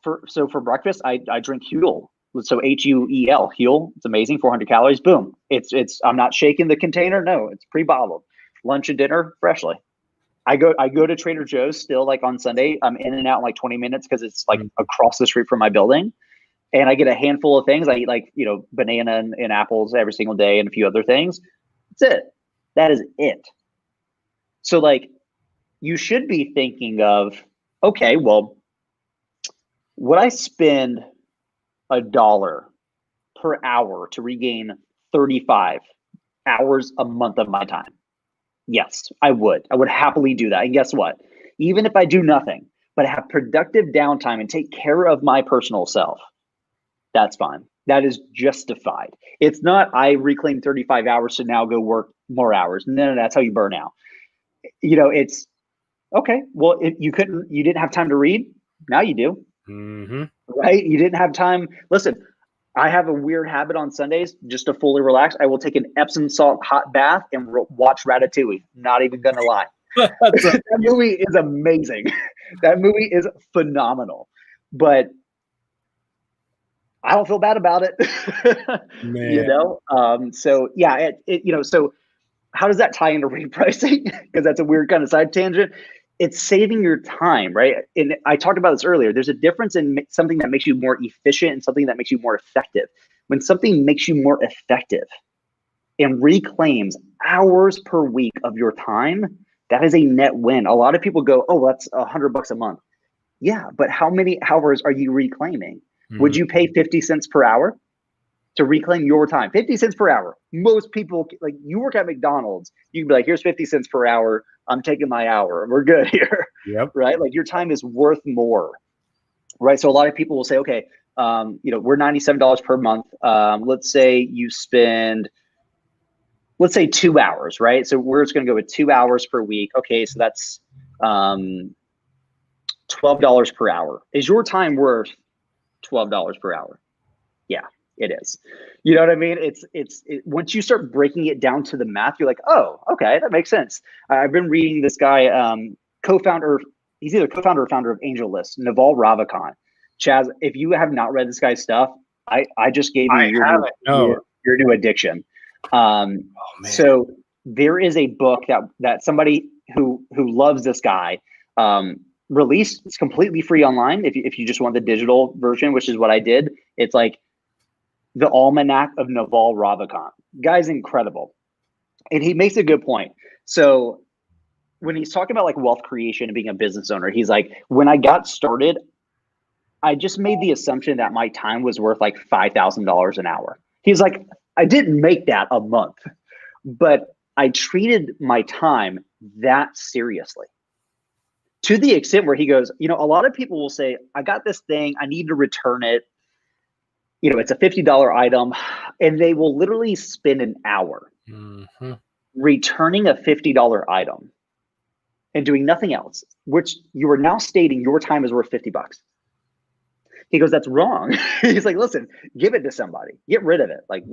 for breakfast, I drink Huel. So HUEL, Huel. It's amazing. 400 calories. Boom. It's. I'm not shaking the container. No, it's pre-bottled. Lunch and dinner, Freshly. I go to Trader Joe's still like on Sunday. I'm in and out in like 20 minutes because it's like across the street from my building, and I get a handful of things. I eat like banana and apples every single day and a few other things. That's it. That is it. So like, you should be thinking of, okay, well, would I spend $1 per hour to regain 35 hours a month of my time? Yes, I would. I would happily do that. And guess what? Even if I do nothing, but have productive downtime and take care of my personal self, that's fine. That is justified. It's not I reclaim 35 hours to now go work more hours. No, that's how you burn out. It's okay. Well, if you didn't have time to read, now you do. right? You didn't have time. Listen, I have a weird habit on Sundays just to fully relax. I will take an Epsom salt hot bath and watch Ratatouille. Not even gonna lie. That movie is amazing. That movie is phenomenal. But I don't feel bad about it. You know? So yeah, so how does that tie into repricing? Because that's a weird kind of side tangent. It's saving your time, right? And I talked about this earlier. There's a difference in something that makes you more efficient and something that makes you more effective. When something makes you more effective and reclaims hours per week of your time, that is a net win. A lot of people go, oh, that's $100 a month. Yeah, but how many hours are you reclaiming? Would you pay 50 cents per hour to reclaim your time? 50 cents per hour. Most people, like, you work at McDonald's, you can be like, here's 50 cents per hour. I'm taking my hour. We're good here. Yep. Right? Like, your time is worth more. Right? So a lot of people will say, okay, we're $97 per month. Let's say you spend, let's say 2 hours, right? So we're just going to go with 2 hours per week. Okay, so that's $12 per hour. Is your time worth $12 per hour? Yeah, it is. You know what I mean? It's once you start breaking it down to the math, you're like, oh, okay, that makes sense. I've been reading this guy, co-founder, he's either co-founder or founder of AngelList, Naval Ravikant. Chaz, if you have not read this guy's stuff, I just gave you your new addiction. So there is a book that somebody who loves this guy released. It's completely free online if you just want the digital version, which is what I did. It's like the Almanac of Naval Ravikant. Guy's incredible. And he makes a good point. So when he's talking about like wealth creation and being a business owner, he's like, when I got started, I just made the assumption that my time was worth like $5,000 an hour. He's like, I didn't make that a month, but I treated my time that seriously. To the extent where he goes, a lot of people will say, I got this thing, I need to return it. It's a $50 item, and they will literally spend an hour returning a $50 item and doing nothing else, which you are now stating your time is worth $50. He goes, that's wrong. He's like, listen, give it to somebody, get rid of it. Like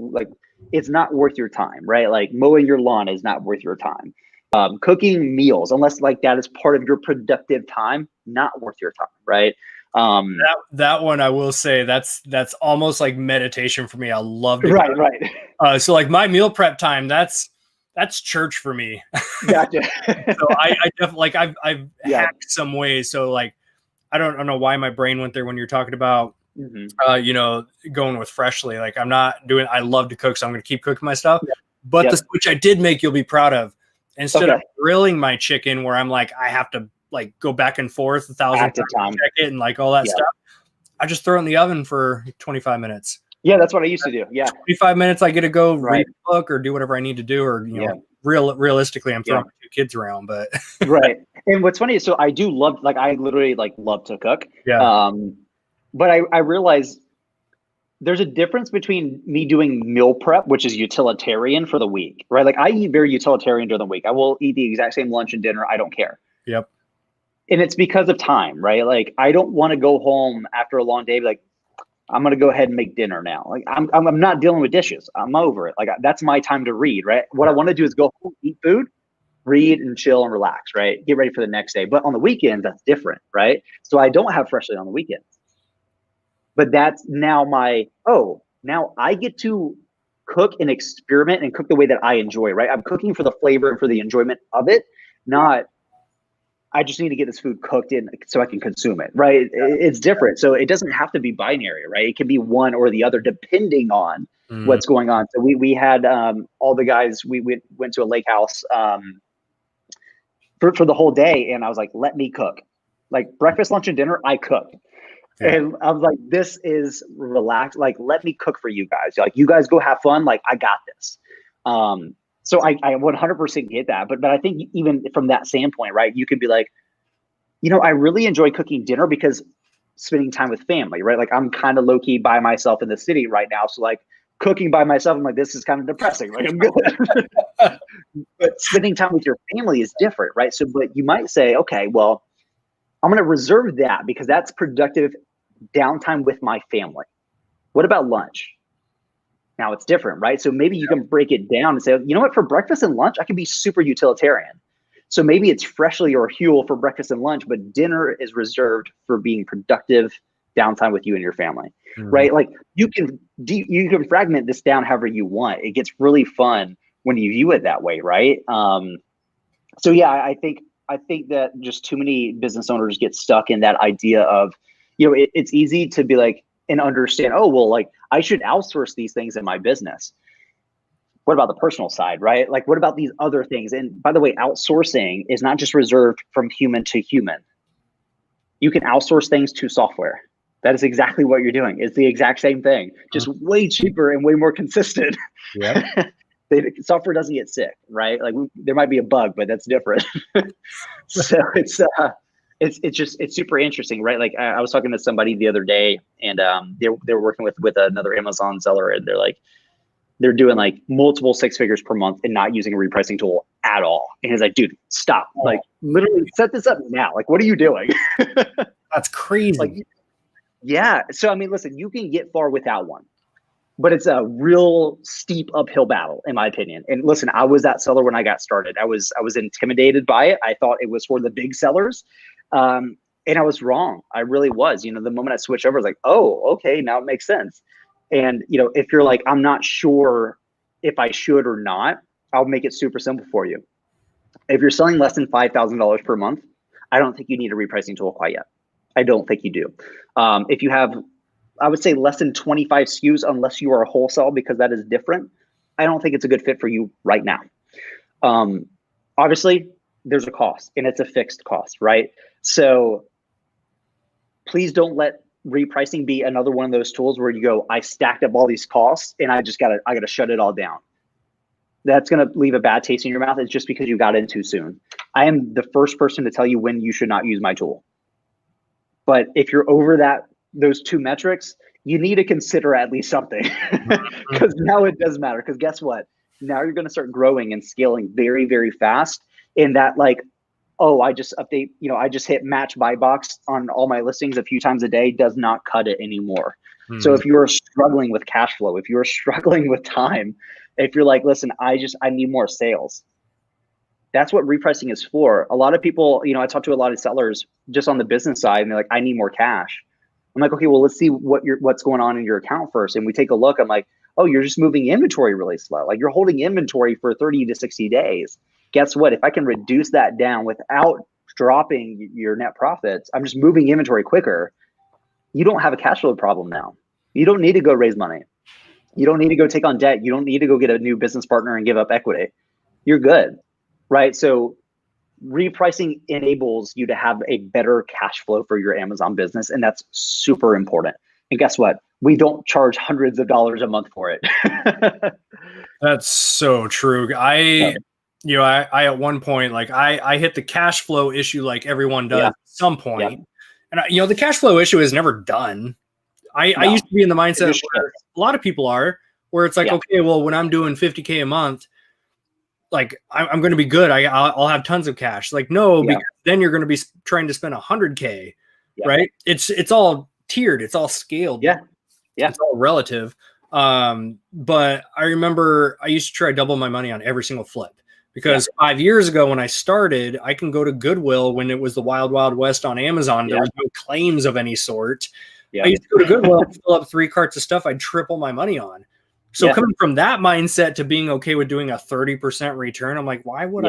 it's not worth your time, right? Like mowing your lawn is not worth your time. Cooking meals, unless like that is part of your productive time, not worth your time, right? That one, I will say that's almost like meditation for me. I love to right. So like my meal prep time, that's church for me. Gotcha. So I definitely like I've hacked some ways. So like I don't know why my brain went there when you're talking about going with Freshly. Like I love to cook, so I'm gonna keep cooking my stuff. But the switch I did make, you'll be proud of. Instead of grilling my chicken, where I'm like, I have to like go back and forth 1,000 times to check it and like all that stuff, I just throw it in the oven for 25 minutes. Yeah, that's what I used to do. Yeah, 25 minutes, I get to go read a book or do whatever I need to do, or realistically, I'm throwing my 2 kids around, but right. And what's funny is, so I do love, like, I literally like love to cook. Yeah. But I realize there's a difference between me doing meal prep, which is utilitarian for the week, right? Like I eat very utilitarian during the week. I will eat the exact same lunch and dinner. I don't care. Yep. And it's because of time, right? Like I don't want to go home after a long day, like I'm going to go ahead and make dinner now. Like I'm not dealing with dishes. I'm over it. Like that's my time to read, right? What I want to do is go home, eat food, read and chill and relax, right? Get ready for the next day. But on the weekends, that's different, right? So I don't have Freshly on the weekends. But that's now now I get to cook and experiment and cook the way that I enjoy, right? I'm cooking for the flavor and for the enjoyment of it, not I just need to get this food cooked in so I can consume it, right? It's different. So it doesn't have to be binary, right? It can be one or the other depending on what's going on. So we had all the guys, we went to a lake house for the whole day, and I was like, let me cook. Like breakfast, lunch, and dinner, I cooked. Yeah. And I was like, this is relaxed. Like, let me cook for you guys. Like, you guys go have fun. Like, I got this. So I 100% get that. But I think even from that standpoint, right, you could be like, I really enjoy cooking dinner because spending time with family, right? Like, I'm kind of low key by myself in the city right now. So like cooking by myself, I'm like, this is kind of depressing. Like, I'm good. But spending time with your family is different, right? So, but you might say, okay, well, I'm going to reserve that because that's productive downtime with my family? What about lunch? Now it's different, right? So maybe you can break it down and say, you know what, for breakfast and lunch, I can be super utilitarian. So maybe it's Freshly or Huel for breakfast and lunch, but dinner is reserved for being productive downtime with you and your family, right? Like you can fragment this down however you want. It gets really fun when you view it that way, right? So yeah, I think that just too many business owners get stuck in that idea of, it's easy to be like, and understand, oh, well, like I should outsource these things in my business. What about the personal side, right? Like, what about these other things? And by the way, outsourcing is not just reserved from human to human. You can outsource things to software. That is exactly what you're doing. It's the exact same thing, just way cheaper and way more consistent. Yeah. Software doesn't get sick, right? Like there might be a bug, but that's different. So it's super interesting, right? Like I was talking to somebody the other day, and they were working with another Amazon seller, and they're doing like multiple 6 figures per month and not using a repricing tool at all. And he's like, dude, stop! Like literally set this up now. Like, what are you doing? That's crazy. Like, yeah. So I mean, listen, you can get far without one, but it's a real steep uphill battle, in my opinion. And listen, I was that seller when I got started. I was intimidated by it. I thought it was for the big sellers. And I was wrong. I really was. The moment I switched over, I was like, oh, okay, now it makes sense. And if you're like, I'm not sure if I should or not, I'll make it super simple for you. If you're selling less than $5,000 per month, I don't think you need a repricing tool quite yet. I don't think you do. If you have, I would say less than 25 SKUs, unless you are a wholesale, because that is different, I don't think it's a good fit for you right now. Obviously, there's a cost, and it's a fixed cost, right? So please don't let repricing be another one of those tools where you go, I stacked up all these costs and I gotta shut it all down. That's gonna leave a bad taste in your mouth. It's just because you got in too soon. I am the first person to tell you when you should not use my tool. But if you're over those two metrics, you need to consider at least something, because now it does matter. Because guess what? Now you're gonna start growing and scaling very, very fast. In that, like, oh, I just update, I just hit match buy box on all my listings a few times a day does not cut it anymore. So if you're struggling with cash flow, if you're struggling with time, if you're like, listen, I need more sales. That's what repricing is for. A lot of people, I talk to a lot of sellers just on the business side, and they're like, I need more cash. I'm like, okay, well, let's see what's going on in your account first. And we take a look. I'm like, oh, you're just moving inventory really slow. Like you're holding inventory for 30 to 60 days. Guess what? If I can reduce that down without dropping your net profits, I'm just moving inventory quicker. You don't have a cash flow problem now. You don't need to go raise money. You don't need to go take on debt. You don't need to go get a new business partner and give up equity. You're good, right? So repricing enables you to have a better cash flow for your Amazon business, and that's super important. And guess what? We don't charge hundreds of dollars a month for it. That's so true. I at one point, like I hit the cash flow issue like everyone does at some point. And the cash flow issue is never done. I used to be in the mindset where a lot of people are, where it's like, okay, well, when I'm doing $50K a month, like I'm going to be good. I'll have tons of cash. Like, no, because then you're going to be trying to spend $100K, right? It's all tiered. It's all scaled. Yeah. It's all relative. But I remember I used to try to double my money on every single flip. Because 5 years ago when I started, I can go to Goodwill when it was the wild, wild west on Amazon. There was no claims of any sort. I used to go to Goodwill and fill up 3 carts of stuff I'd triple my money on. So coming from that mindset to being okay with doing a 30% return, I'm like, why would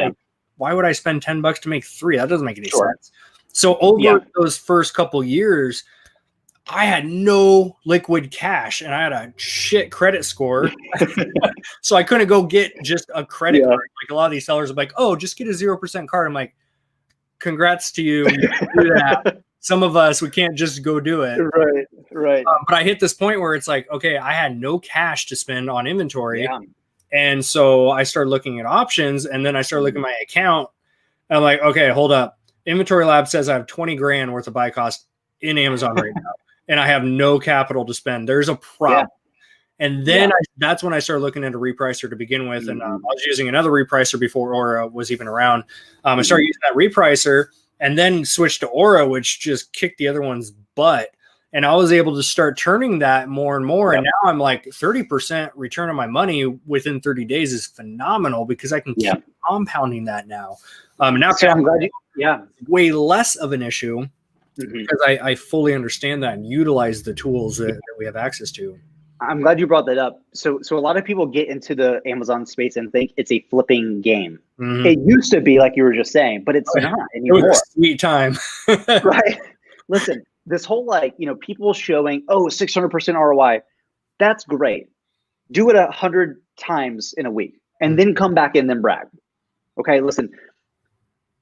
I spend $10 to make 3? That doesn't make any sense. So over those first couple years, I had no liquid cash and I had a shit credit score. So I couldn't go get just a credit card. Like a lot of these sellers are like, oh, just get a 0% card. I'm like, congrats to you. You can do that. Some of us, we can't just go do it. Right. But I hit this point where it's like, okay, I had no cash to spend on inventory. And so I started looking at options, and then I started looking at my account. And I'm like, okay, hold up. Inventory Lab says I have 20 grand worth of buy cost in Amazon right now. And I have no capital to spend. There's a problem. And then that's when I started looking into Repricer to begin with. And I was using another Repricer before Aura was even around. I started using that Repricer and then switched to Aura, which just kicked the other one's butt. And I was able to start turning that more and more. And now I'm like 30% return on my money within 30 days is phenomenal because I can keep compounding that now. Now so I'm glad way less of an issue because I fully understand that and utilize the tools that we have access to. I'm glad you brought that up. So a lot of people get into the Amazon space and think it's a flipping game. It used to be, like you were just saying, but it's not anymore. It was a sweet time. Right? Listen, this whole people showing, 600% ROI, that's great. Do it 100 times in a week and then come back and then brag. Okay, listen,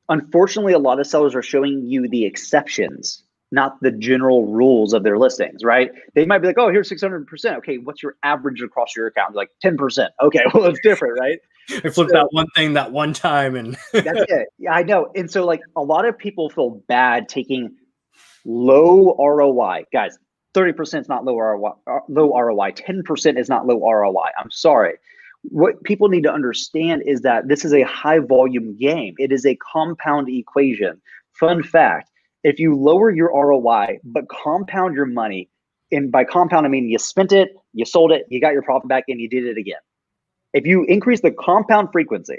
unfortunately, a lot of sellers are showing you the exceptions, not the general rules of their listings, right? They might be like, oh, here's 600%. Okay, what's your average across your account? Like 10%. Okay, well, it's different, right? I flipped that one thing that one time and that's it. Yeah, I know. And so a lot of people feel bad taking low ROI. Guys, 30% is not low ROI. 10% is not low ROI. I'm sorry. What people need to understand is that this is a high volume game. It is a compound equation. Fun fact, if you lower your ROI, but compound your money, and by compound, I mean you spent it, you sold it, you got your profit back, and you did it again. If you increase the compound frequency,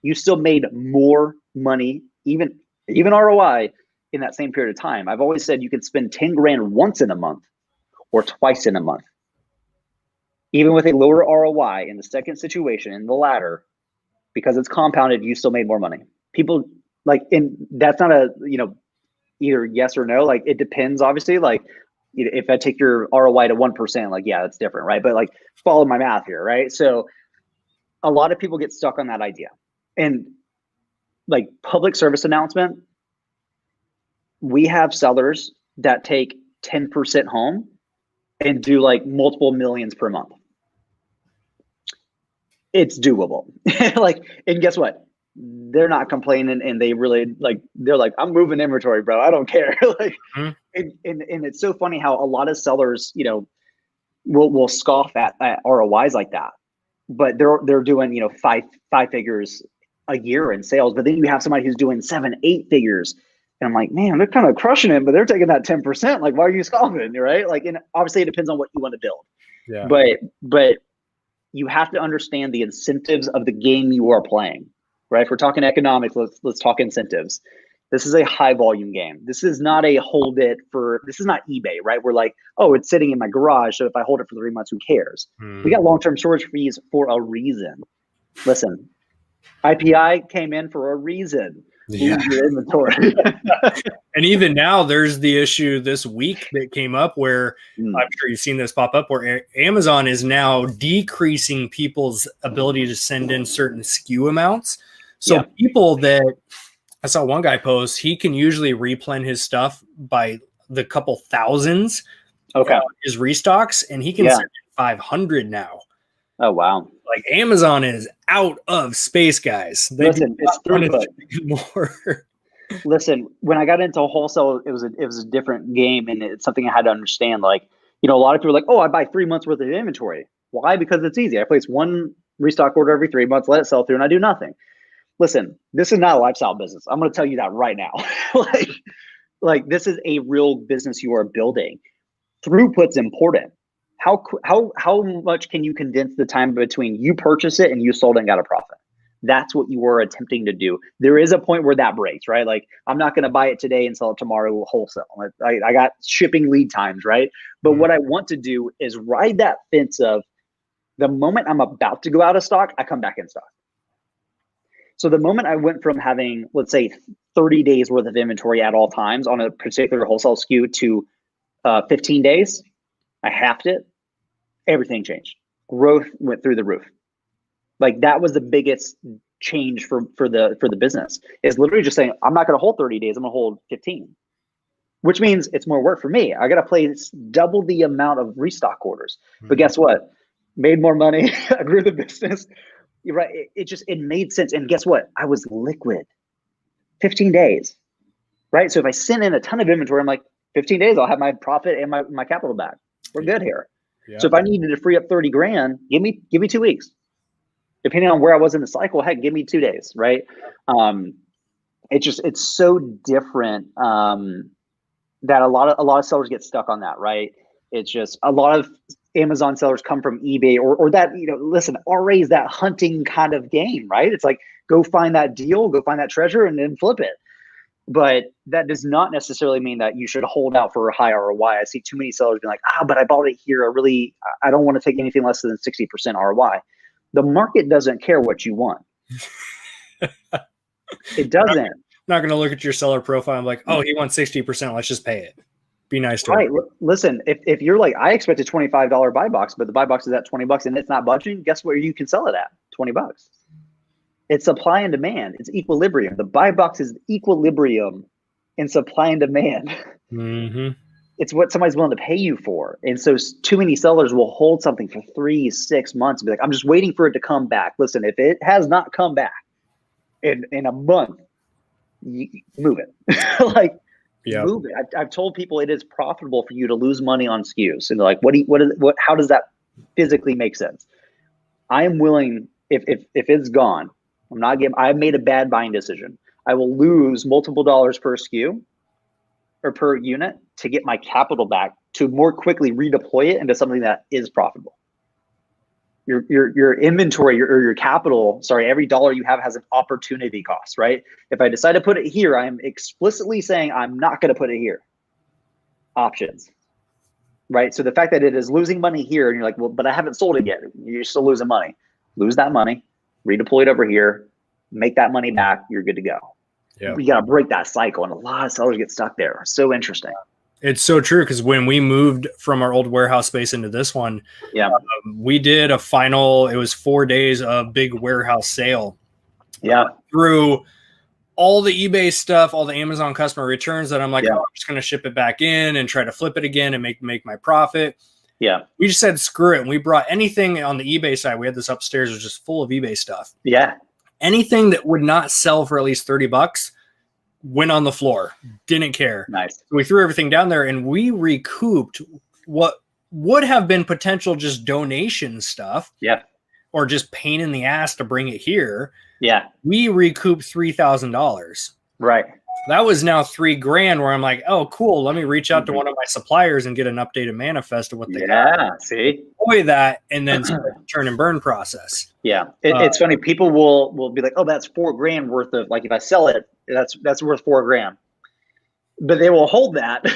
you still made more money, even ROI in that same period of time. I've always said you can spend 10 grand once in a month or twice in a month. Even with a lower ROI in the second situation, in the latter, because it's compounded, you still made more money. People and that's not a, either yes or no. It depends, obviously. If I take your ROI to 1%, that's different, right? But follow my math here, right? So a lot of people get stuck on that idea. And public service announcement, we have sellers that take 10% home and do multiple millions per month. It's doable. And guess what? They're not complaining, and they really they're like, I'm moving inventory, bro. I don't care. And it's so funny how a lot of sellers, will scoff at ROIs like that, but they're doing, five figures a year in sales. But then you have somebody who's doing 7-8 figures. And I'm like, man, they're kind of crushing it, but they're taking that 10%. Why are you scoffing, right? And obviously it depends on what you want to build. Yeah. But you have to understand the incentives of the game you are playing, right? If we're talking economics, let's talk incentives. This is a high volume game. This is not this is not eBay, right? We're like, oh, it's sitting in my garage, so if I hold it for 3 months, who cares? We got long-term storage fees for a reason. Listen, IPI came in for a reason. Yeah. Your inventory. And even now, there's the issue this week that came up where I'm sure you've seen this pop up, where Amazon is now decreasing people's ability to send in certain Skew amounts. So people that I saw one guy post, he can usually replen his stuff by the couple thousands. Okay. His restocks, and he can send 500 now. Oh, wow. Amazon is out of space, guys. Listen, it's throughput. More. Listen, when I got into wholesale, it was a different game, and it's something I had to understand. A lot of people are like, oh, I buy 3 months worth of inventory. Why? Because it's easy. I place one restock order every 3 months, let it sell through, and I do nothing. Listen, this is not a lifestyle business. I'm going to tell you that right now. This is a real business you are building. Throughput's important. How much can you condense the time between you purchase it and you sold and got a profit? That's what you were attempting to do. There is a point where that breaks, right? I'm not going to buy it today and sell it tomorrow wholesale. I got shipping lead times, right? But what I want to do is ride that fence of the moment I'm about to go out of stock, I come back in stock. So the moment I went from having, let's say, 30 days worth of inventory at all times on a particular wholesale SKU to 15 days, I halved it. Everything changed. Growth went through the roof. That was the biggest change for the business, is literally just saying, I'm not going to hold 30 days. I'm going to hold 15, which means it's more work for me. I got to place double the amount of restock orders. But guess what? Made more money. I grew the business. You're right. It made sense. And guess what? I was liquid. 15 days, right? So if I send in a ton of inventory, I'm like, 15 days, I'll have my profit and my capital back. We're good here. Yeah. So if I needed to free up 30 grand, give me 2 weeks. Depending on where I was in the cycle, heck, give me 2 days, right? It's so different that a lot of sellers get stuck on that, right? It's just a lot of Amazon sellers come from eBay or that, listen, RA is that hunting kind of game, right? It's like, go find that deal, go find that treasure and then flip it. But that does not necessarily mean that you should hold out for a high ROI. I see too many sellers being like, but I bought it here. I don't want to take anything less than 60% ROI. The market doesn't care what you want. It doesn't. I'm not going to look at your seller profile and be like, oh, he wants 60%. Let's just pay it. Be nice to him. Listen, if you're like, I expect a $25 buy box, but the buy box is at $20 and it's not budging, guess where you can sell it at? $20. It's supply and demand. It's equilibrium. The buy box is equilibrium in supply and demand. Mm-hmm. It's what somebody's willing to pay you for. And so too many sellers will hold something for 3-6 months and be like, I'm just waiting for it to come back. Listen, if it has not come back in a month, move it. Move it. I've told people it is profitable for you to lose money on skews. And they're like, how does that physically make sense? I am willing, if it's gone, I've made a bad buying decision. I will lose multiple dollars per skew or per unit to get my capital back to more quickly redeploy it into something that is profitable. Your inventory or your capital, every dollar you have has an opportunity cost, right? If I decide to put it here, I am explicitly saying I'm not going to put it here. Options, right? So the fact that it is losing money here and you're like, well, but I haven't sold it yet. You're still losing money. Lose that money, redeploy it over here, make that money back. You're good to go. Yeah. You got to break that cycle. And a lot of sellers get stuck there. So interesting. It's so true, because when we moved from our old warehouse space into this one, we did it was 4 days of big warehouse sale. Yeah. Through all the eBay stuff, all the Amazon customer returns that I'm like, I'm just going to ship it back in and try to flip it again and make my profit. Yeah. We just said, screw it. And we brought anything on the eBay side. We had this upstairs, it was just full of eBay stuff. Yeah. Anything that would not sell for at least $30 went on the floor. Didn't care. Nice. So we threw everything down there and we recouped what would have been potential just donation stuff. Yeah. Or just pain in the ass to bring it here. Yeah. We recouped $3,000. Right. That was now $3,000 where I'm like, oh, cool. Let me reach out to one of my suppliers and get an updated manifest of what they got. See? Deploy that and then turn and burn process. Yeah. It's funny. People will be like, oh, that's $4,000 worth of, like, if I sell it, that's worth $4,000. But they will hold that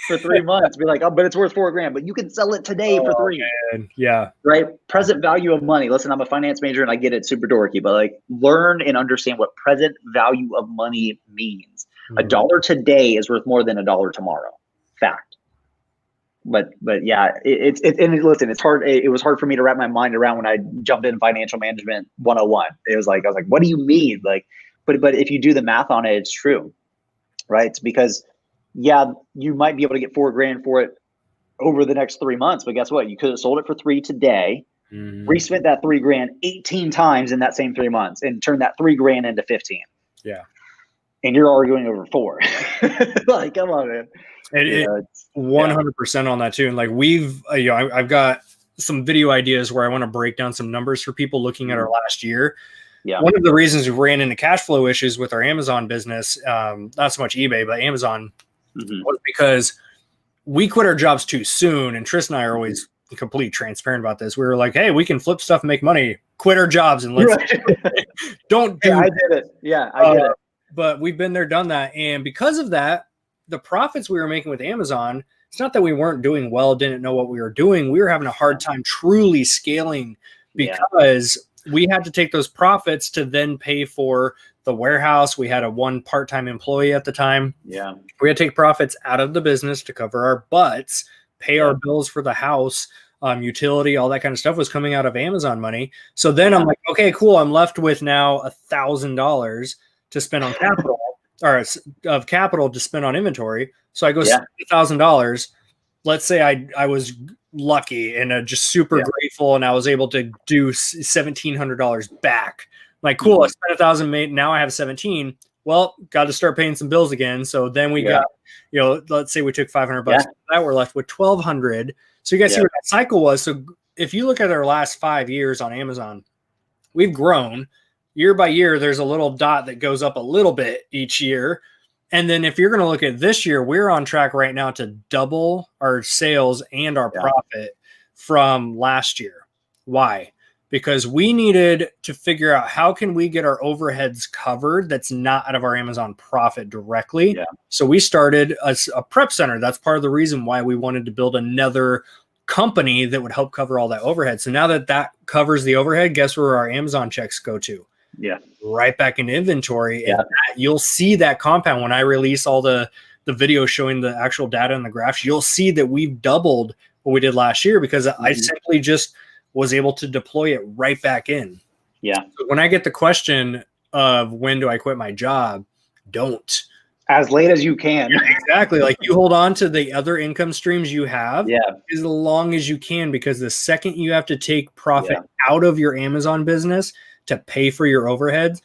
for 3 months. Be like, oh, but it's worth $4,000. But you can sell it today for $3,000. Man. Yeah. Right. Present value of money. Listen, I'm a finance major and I get it super dorky, but like, learn and understand what present value of money means. $1 today is worth more than $1 tomorrow. Fact. But yeah, and listen, it's hard. It was hard for me to wrap my mind around when I jumped in financial management 101. I was like, what do you mean? Like, but if you do the math on it, it's true. Right. It's because, you might be able to get $4,000 for it over the next 3 months, but guess what? You could have sold it for $3,000 today, re-spent that $3,000 18 times in that same 3 months and turned that $3,000 into 15. Yeah. And you're arguing over 4. Like, come on, man. It's 100% on that too. And like I've got some video ideas where I want to break down some numbers for people looking at our last year. Yeah. One of the reasons we ran into cash flow issues with our Amazon business, not so much eBay, but Amazon, was because we quit our jobs too soon. And Tris and I are always completely transparent about this. We were like, hey, we can flip stuff and make money, quit our jobs and let's don't do I did it. Yeah, I did it. But we've been there, done that. And because of that, the profits we were making with Amazon, it's not that we weren't doing well, didn't know what we were doing. We were having a hard time truly scaling because we had to take those profits to then pay for the warehouse. We had one part-time employee at the time. Yeah. We had to take profits out of the business to cover our butts, pay our bills for the house, utility, all that kind of stuff was coming out of Amazon money. So then I'm like, okay, cool. I'm left with now $1,000 to spend on capital or of capital to spend on inventory. So I go $1,000. Let's say I was lucky and just super grateful, and I was able to do $1,700 back. Like, cool, I spent $1,000, now I have 17. Well, got to start paying some bills again. So then we got, let's say we took $500 that, we're left with $1,200. So you guys see what that cycle was. So if you look at our last 5 years on Amazon, we've grown year by year. There's a little dot that goes up a little bit each year. And then if you're going to look at this year, we're on track right now to double our sales and our profit from last year. Why? Because we needed to figure out how can we get our overheads covered that's not out of our Amazon profit directly. So we started a prep center. That's part of the reason why we wanted to build another company that would help cover all that overhead. So now that that covers the overhead, guess where our Amazon checks go to? Right back into inventory. And you'll see that compound when I release all the videos showing the actual data and the graphs. You'll see that we've doubled what we did last year because I simply just was able to deploy it right back in. So when I get the question of when do I quit my job, don't. As late as you can. Exactly. Like you hold on to the other income streams you have as long as you can, because the second you have to take profit out of your Amazon business to pay for your overheads,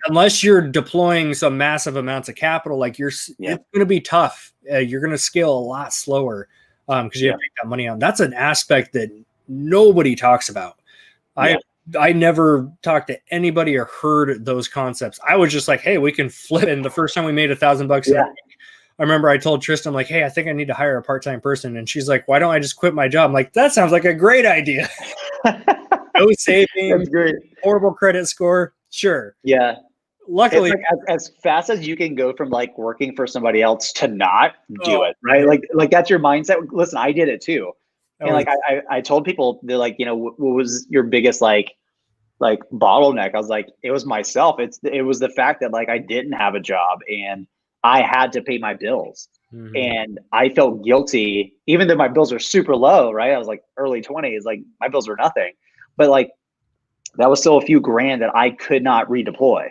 unless you're deploying some massive amounts of capital, like it's going to be tough. You're going to scale a lot slower because you have to take that money out. That's an aspect that nobody talks about. I never talked to anybody or heard those concepts. I was just like, hey, we can flip. And the first time we made $1,000 I remember I told Tristan, I'm like, hey, I think I need to hire a part-time person. And she's like, why don't I just quit my job? I'm like, that sounds like a great idea. No savings. That's great. Horrible credit score. Sure. Luckily, it's like as fast as you can go from like working for somebody else to not do it, right? Like that's your mindset. Listen, I did it too. And like I told people, they're like, what was your biggest like bottleneck? I was like, it was myself. It was the fact that like I didn't have a job and I had to pay my bills. And I felt guilty, even though my bills are super low, right? I was like early 20s, like my bills were nothing. But like that was still a few grand that I could not redeploy.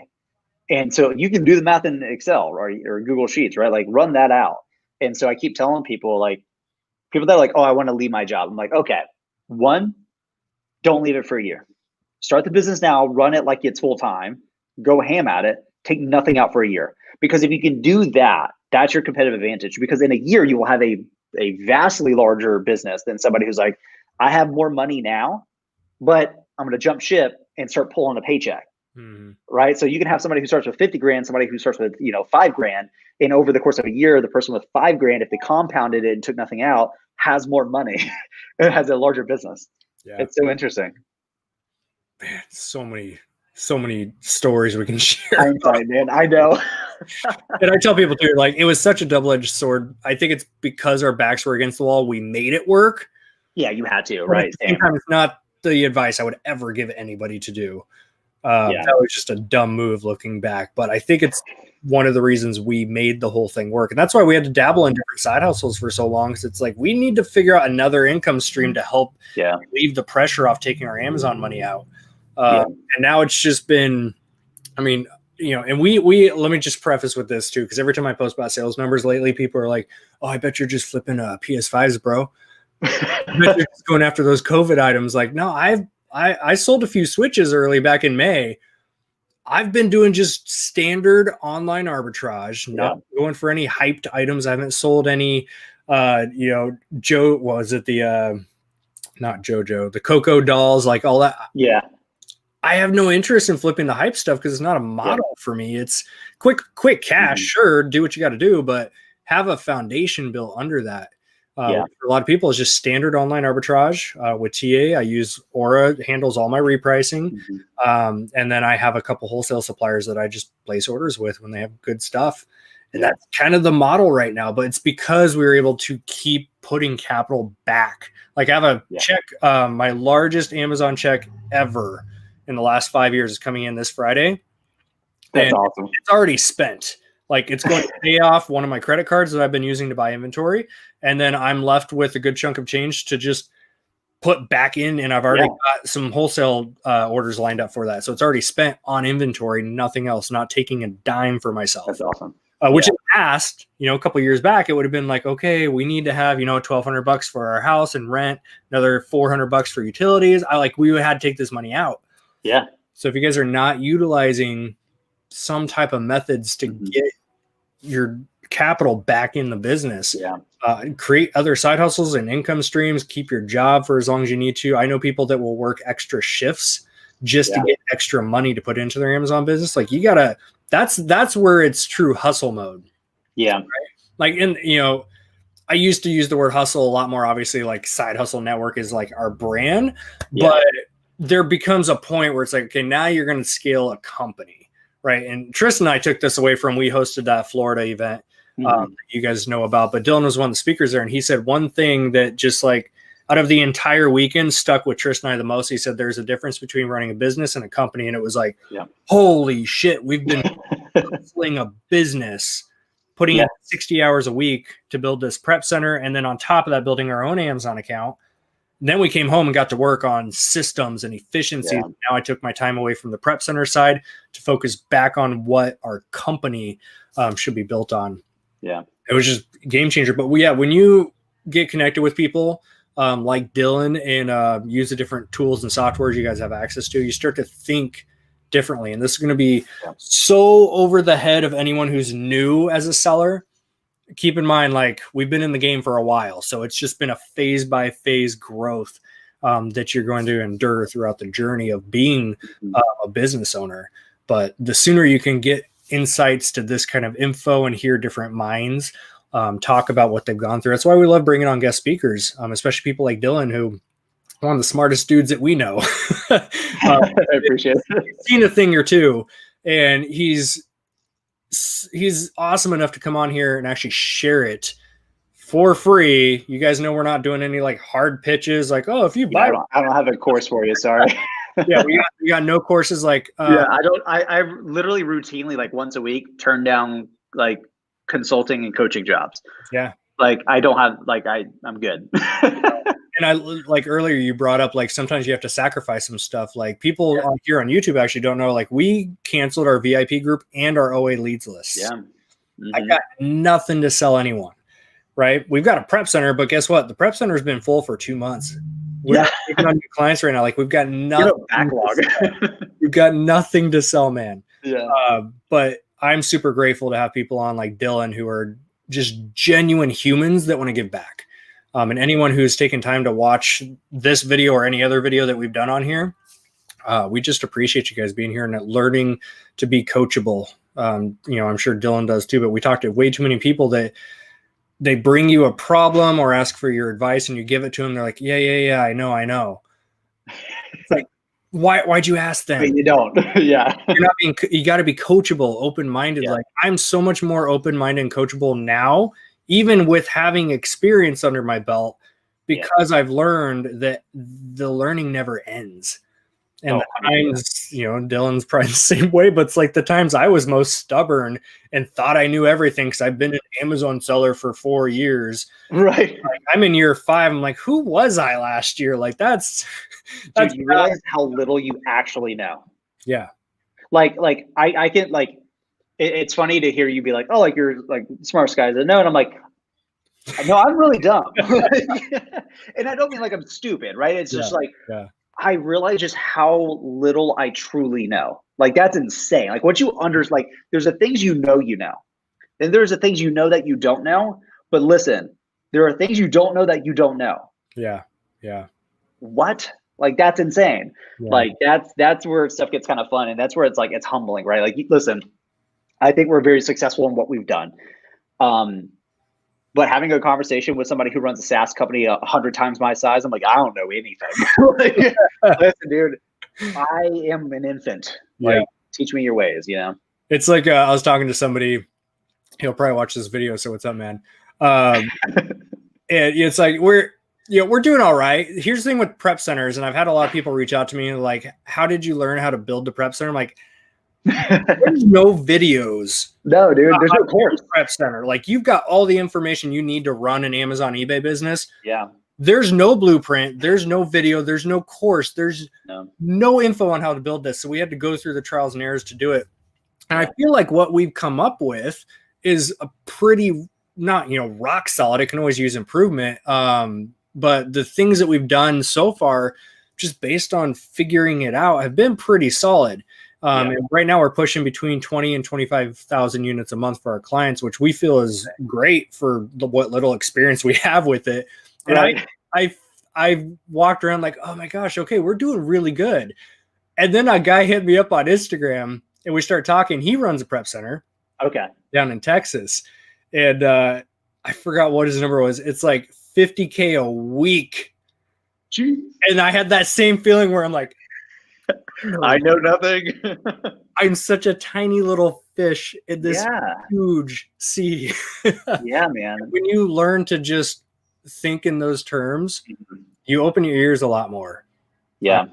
And so you can do the math in Excel or Google Sheets, right? Like run that out. And so I keep telling people like, people that are like, oh, I want to leave my job. I'm like, okay, one, don't leave it for a year. Start the business now, run it like it's full time, go ham at it, take nothing out for a year. Because if you can do that, that's your competitive advantage. Because in a year, you will have a vastly larger business than somebody who's like, I have more money now, but I'm going to jump ship and start pulling a paycheck. Right. So you can have somebody who starts with 50 grand, somebody who starts with, $5 grand. And over the course of a year, the person with $5 grand, if they compounded it and took nothing out, has more money and has a larger business. It's so interesting. Man, so many stories we can share. Hindsight, man. I know. And I tell people too, like it was such a double-edged sword. I think it's because our backs were against the wall, we made it work. Yeah, you had to, right? Sometimes it's not the advice I would ever give anybody to do. That was just a dumb move looking back, but I think it's one of the reasons we made the whole thing work. And that's why we had to dabble in different side hustles for so long. Cause it's like, we need to figure out another income stream to help relieve the pressure off taking our Amazon money out. And now it's just been, and we let me just preface with this too. Cause every time I post about sales numbers lately, people are like, oh, I bet you're just flipping PS5s, bro. I bet you're just going after those COVID items. Like, no, I sold a few switches early back in May. I've been doing just standard online arbitrage, not going for any hyped items. I haven't sold any, not JoJo, the Coco dolls, like all that. I have no interest in flipping the hype stuff because it's not a model for me. It's quick cash. Sure, do what you got to do, but have a foundation built under that. For a lot of people, it's just standard online arbitrage. With TA, I use Aura, handles all my repricing. And then I have a couple wholesale suppliers that I just place orders with when they have good stuff. And that's kind of the model right now. But it's because we were able to keep putting capital back. Like I have a check, my largest Amazon check ever in the last 5 years is coming in this Friday. That's awesome. It's already spent. Like it's going to pay off one of my credit cards that I've been using to buy inventory. And then I'm left with a good chunk of change to just put back in. And I've already got some wholesale orders lined up for that. So it's already spent on inventory, nothing else, not taking a dime for myself. That's awesome. Which in the past, a couple of years back, it would have been like, okay, we need to have, $1,200 for our house and rent, another $400 for utilities. We would have to take this money out. So if you guys are not utilizing some type of methods to get your capital back in the business, create other side hustles and income streams, keep your job for as long as you need to. I know people that will work extra shifts just to get extra money to put into their Amazon business. Like you gotta, that's where it's true hustle mode. Yeah. Right? Like, and I used to use the word hustle a lot more. Obviously, like Side Hustle Network is like our brand, but there becomes a point where it's like, okay, now you're going to scale a company, right? And Tristan and I took this away from, we hosted that Florida event you guys know about, but Dillon was one of the speakers there. And he said one thing that just like out of the entire weekend stuck with Tristan and I the most. He said, there's a difference between running a business and a company. And it was like, holy shit, we've been hustling a business, putting in 60 hours a week to build this prep center. And then on top of that, building our own Amazon account. And then we came home and got to work on systems and efficiency. Yeah. Now I took my time away from the prep center side to focus back on what our company should be built on. Yeah. It was just a game changer. But when you get connected with people like Dillon and use the different tools and softwares you guys have access to, you start to think differently. And this is going to be so over the head of anyone who's new as a seller. Keep in mind, like we've been in the game for a while, so it's just been a phase by phase growth that you're going to endure throughout the journey of being a business owner. But the sooner you can get insights to this kind of info and hear different minds talk about what they've gone through. That's why we love bringing on guest speakers, especially people like Dillon, who one of the smartest dudes that we know. I appreciate it. He's seen a thing or two, and he's awesome enough to come on here and actually share it for free. You guys know we're not doing any like hard pitches, like, oh, if you buy, I don't have a course for you. Sorry. we got no courses. Like, I literally routinely, like once a week, turn down like consulting and coaching jobs. Yeah. Like I don't have, like, I'm good. And I like earlier you brought up like sometimes you have to sacrifice some stuff. Like people here on YouTube actually don't know, like we canceled our VIP group and our OA leads list. Yeah. I got nothing to sell anyone, right? We've got a prep center, but guess what? The prep center has been full for 2 months. We're not taking on new clients right now. Like we've got nothing backlog. We've got nothing to sell, man. Yeah. But I'm super grateful to have people on like Dillon who are just genuine humans that want to give back. And anyone who's taken time to watch this video or any other video that we've done on here, we just appreciate you guys being here and learning to be coachable. I'm sure Dillon does too, but we talked to way too many people that they bring you a problem or ask for your advice and you give it to them. They're like, yeah, I know. It's like, why'd you ask them? You don't. Yeah. You got to be coachable, open-minded. Yeah. Like I'm so much more open-minded and coachable now, even with having experience under my belt, because I've learned that the learning never ends. And the times, Dillon's probably the same way, but it's like the times I was most stubborn and thought I knew everything because I've been an Amazon seller for 4 years. Right. Like, I'm in year 5. I'm like, who was I last year? Like that's Dude, you realize how little you actually know. Yeah. Like I can like, it's funny to hear you be like, oh, like you're like the smartest guys I know. And I'm like, no, I'm really dumb. And I don't mean like I'm stupid, right? It's just like, I realize just how little I truly know. Like that's insane. Like what you like there's the things you know, and there's the things you know that you don't know. But listen, there are things you don't know that you don't know. Yeah. Yeah. What? Like that's insane. Yeah. Like that's where stuff gets kind of fun. And that's where it's like, it's humbling, right? Like, listen, I think we're very successful in what we've done. But having a conversation with somebody who runs a SaaS company 100 times my size, I'm like, I don't know anything. Listen, dude, I am an infant. Like, teach me your ways, It's like I was talking to somebody. He'll probably watch this video. So what's up, man? And it's like we're doing all right. Here's the thing with prep centers, and I've had a lot of people reach out to me like, how did you learn how to build the prep center? I'm like, there's no videos. No, dude, there's no course. Prep center. Like you've got all the information you need to run an Amazon eBay business. Yeah. There's no blueprint. There's no video. There's no course. There's no info on how to build this. So we had to go through the trials and errors to do it. And I feel like what we've come up with is a pretty not, rock solid. It can always use improvement. But the things that we've done so far, just based on figuring it out, have been pretty solid. And right now we're pushing between 20 and 25,000 units a month for our clients, which we feel is great for what little experience we have with it. And I walked around like, oh my gosh, okay, we're doing really good. And then a guy hit me up on Instagram and we start talking. He runs a prep center. Okay. Down in Texas. And I forgot what his number was. It's like $50K a week. Jeez. And I had that same feeling where I'm like, I know nothing. I'm such a tiny little fish in this huge sea. Yeah, man. When you learn to just think in those terms, you open your ears a lot more. Yeah.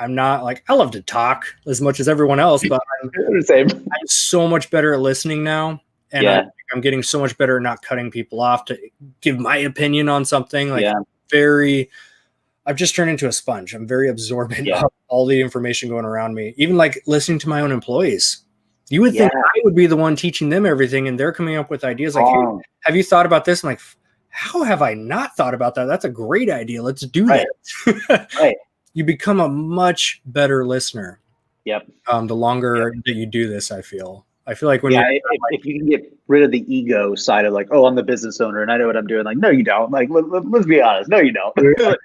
I'm not like, I love to talk as much as everyone else, but I'm so much better at listening now. And I'm getting so much better at not cutting people off to give my opinion on something. Like I've just turned into a sponge. I'm very absorbent of all the information going around me. Even like listening to my own employees. You would think I would be the one teaching them everything, and they're coming up with ideas like, hey, have you thought about this? I'm like, how have I not thought about that? That's a great idea. Let's do that. Right. You become a much better listener. Yep. The longer that you do this, I feel like when if you can get rid of the ego side of like, oh, I'm the business owner and I know what I'm doing. Like, no, you don't. Like, let's be honest. No, you don't. You got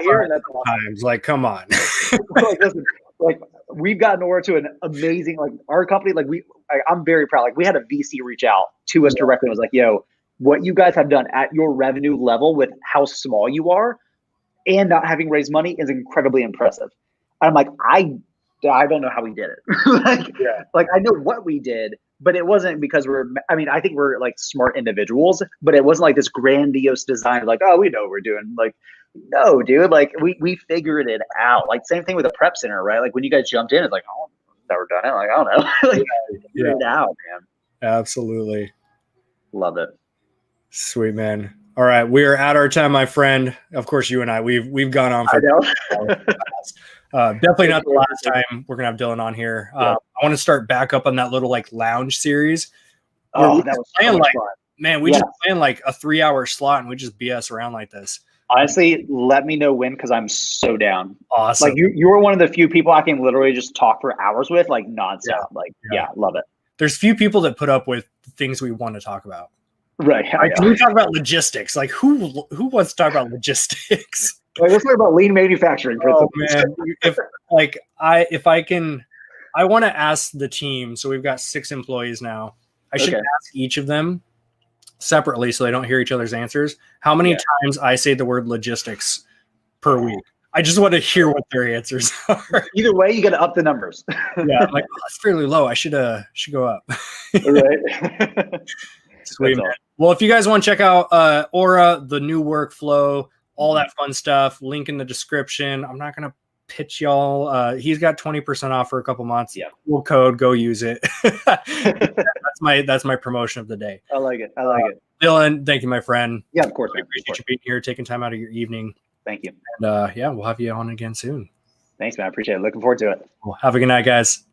here, and that's times. Like, come on. Listen, like we've gotten over to an amazing, like our company, like I'm very proud. Like we had a VC reach out to us directly and was like, yo, what you guys have done at your revenue level with how small you are and not having raised money is incredibly impressive. I'm like, I don't know how we did it. Like I know what we did, but it wasn't because I think we're like smart individuals, but it wasn't like this grandiose design, like, oh, we know what we're doing. Like, no, dude, like we figured it out. Like same thing with the prep center, right? Like when you guys jumped in, it's like, oh, I've never done it. Like, I don't know. Like, figured it out, man. Absolutely. Love it. Sweet, man. All right. We are at our time, my friend. Of course, you and we've gone on for definitely not the last time we're gonna have Dillon on here. I want to start back up on that little like lounge series. Oh, that was so much fun. Man, we just planned like a 3-hour slot and we just BS around like this. Honestly, let me know when, because I'm so down. Awesome. Like you were one of the few people I can literally just talk for hours with, like nonstop. Like, love it. There's few people that put up with things we want to talk about. Right. Like, can we talk about logistics? Like who wants to talk about logistics? Like, let's talk about lean manufacturing. Oh man, I want to ask the team. So we've got 6 employees now. I should ask each of them separately so they don't hear each other's answers. How many times I say the word logistics per week? I just want to hear what their answers are. Either way, you got to up the numbers. I'm like, oh, that's fairly low. I should go up. Right. Sweet, man. Well, if you guys want to check out Aura, the new workflow, all that fun stuff, link in the description. I'm not gonna pitch y'all. He's got 20% off for a couple months. Yeah, cool code. Go use it. That's my promotion of the day. I like it. Dillon, thank you, my friend. Yeah, of course. I appreciate you being here, taking time out of your evening. Thank you. And we'll have you on again soon. Thanks, man. I appreciate it. Looking forward to it. Well, have a good night, guys.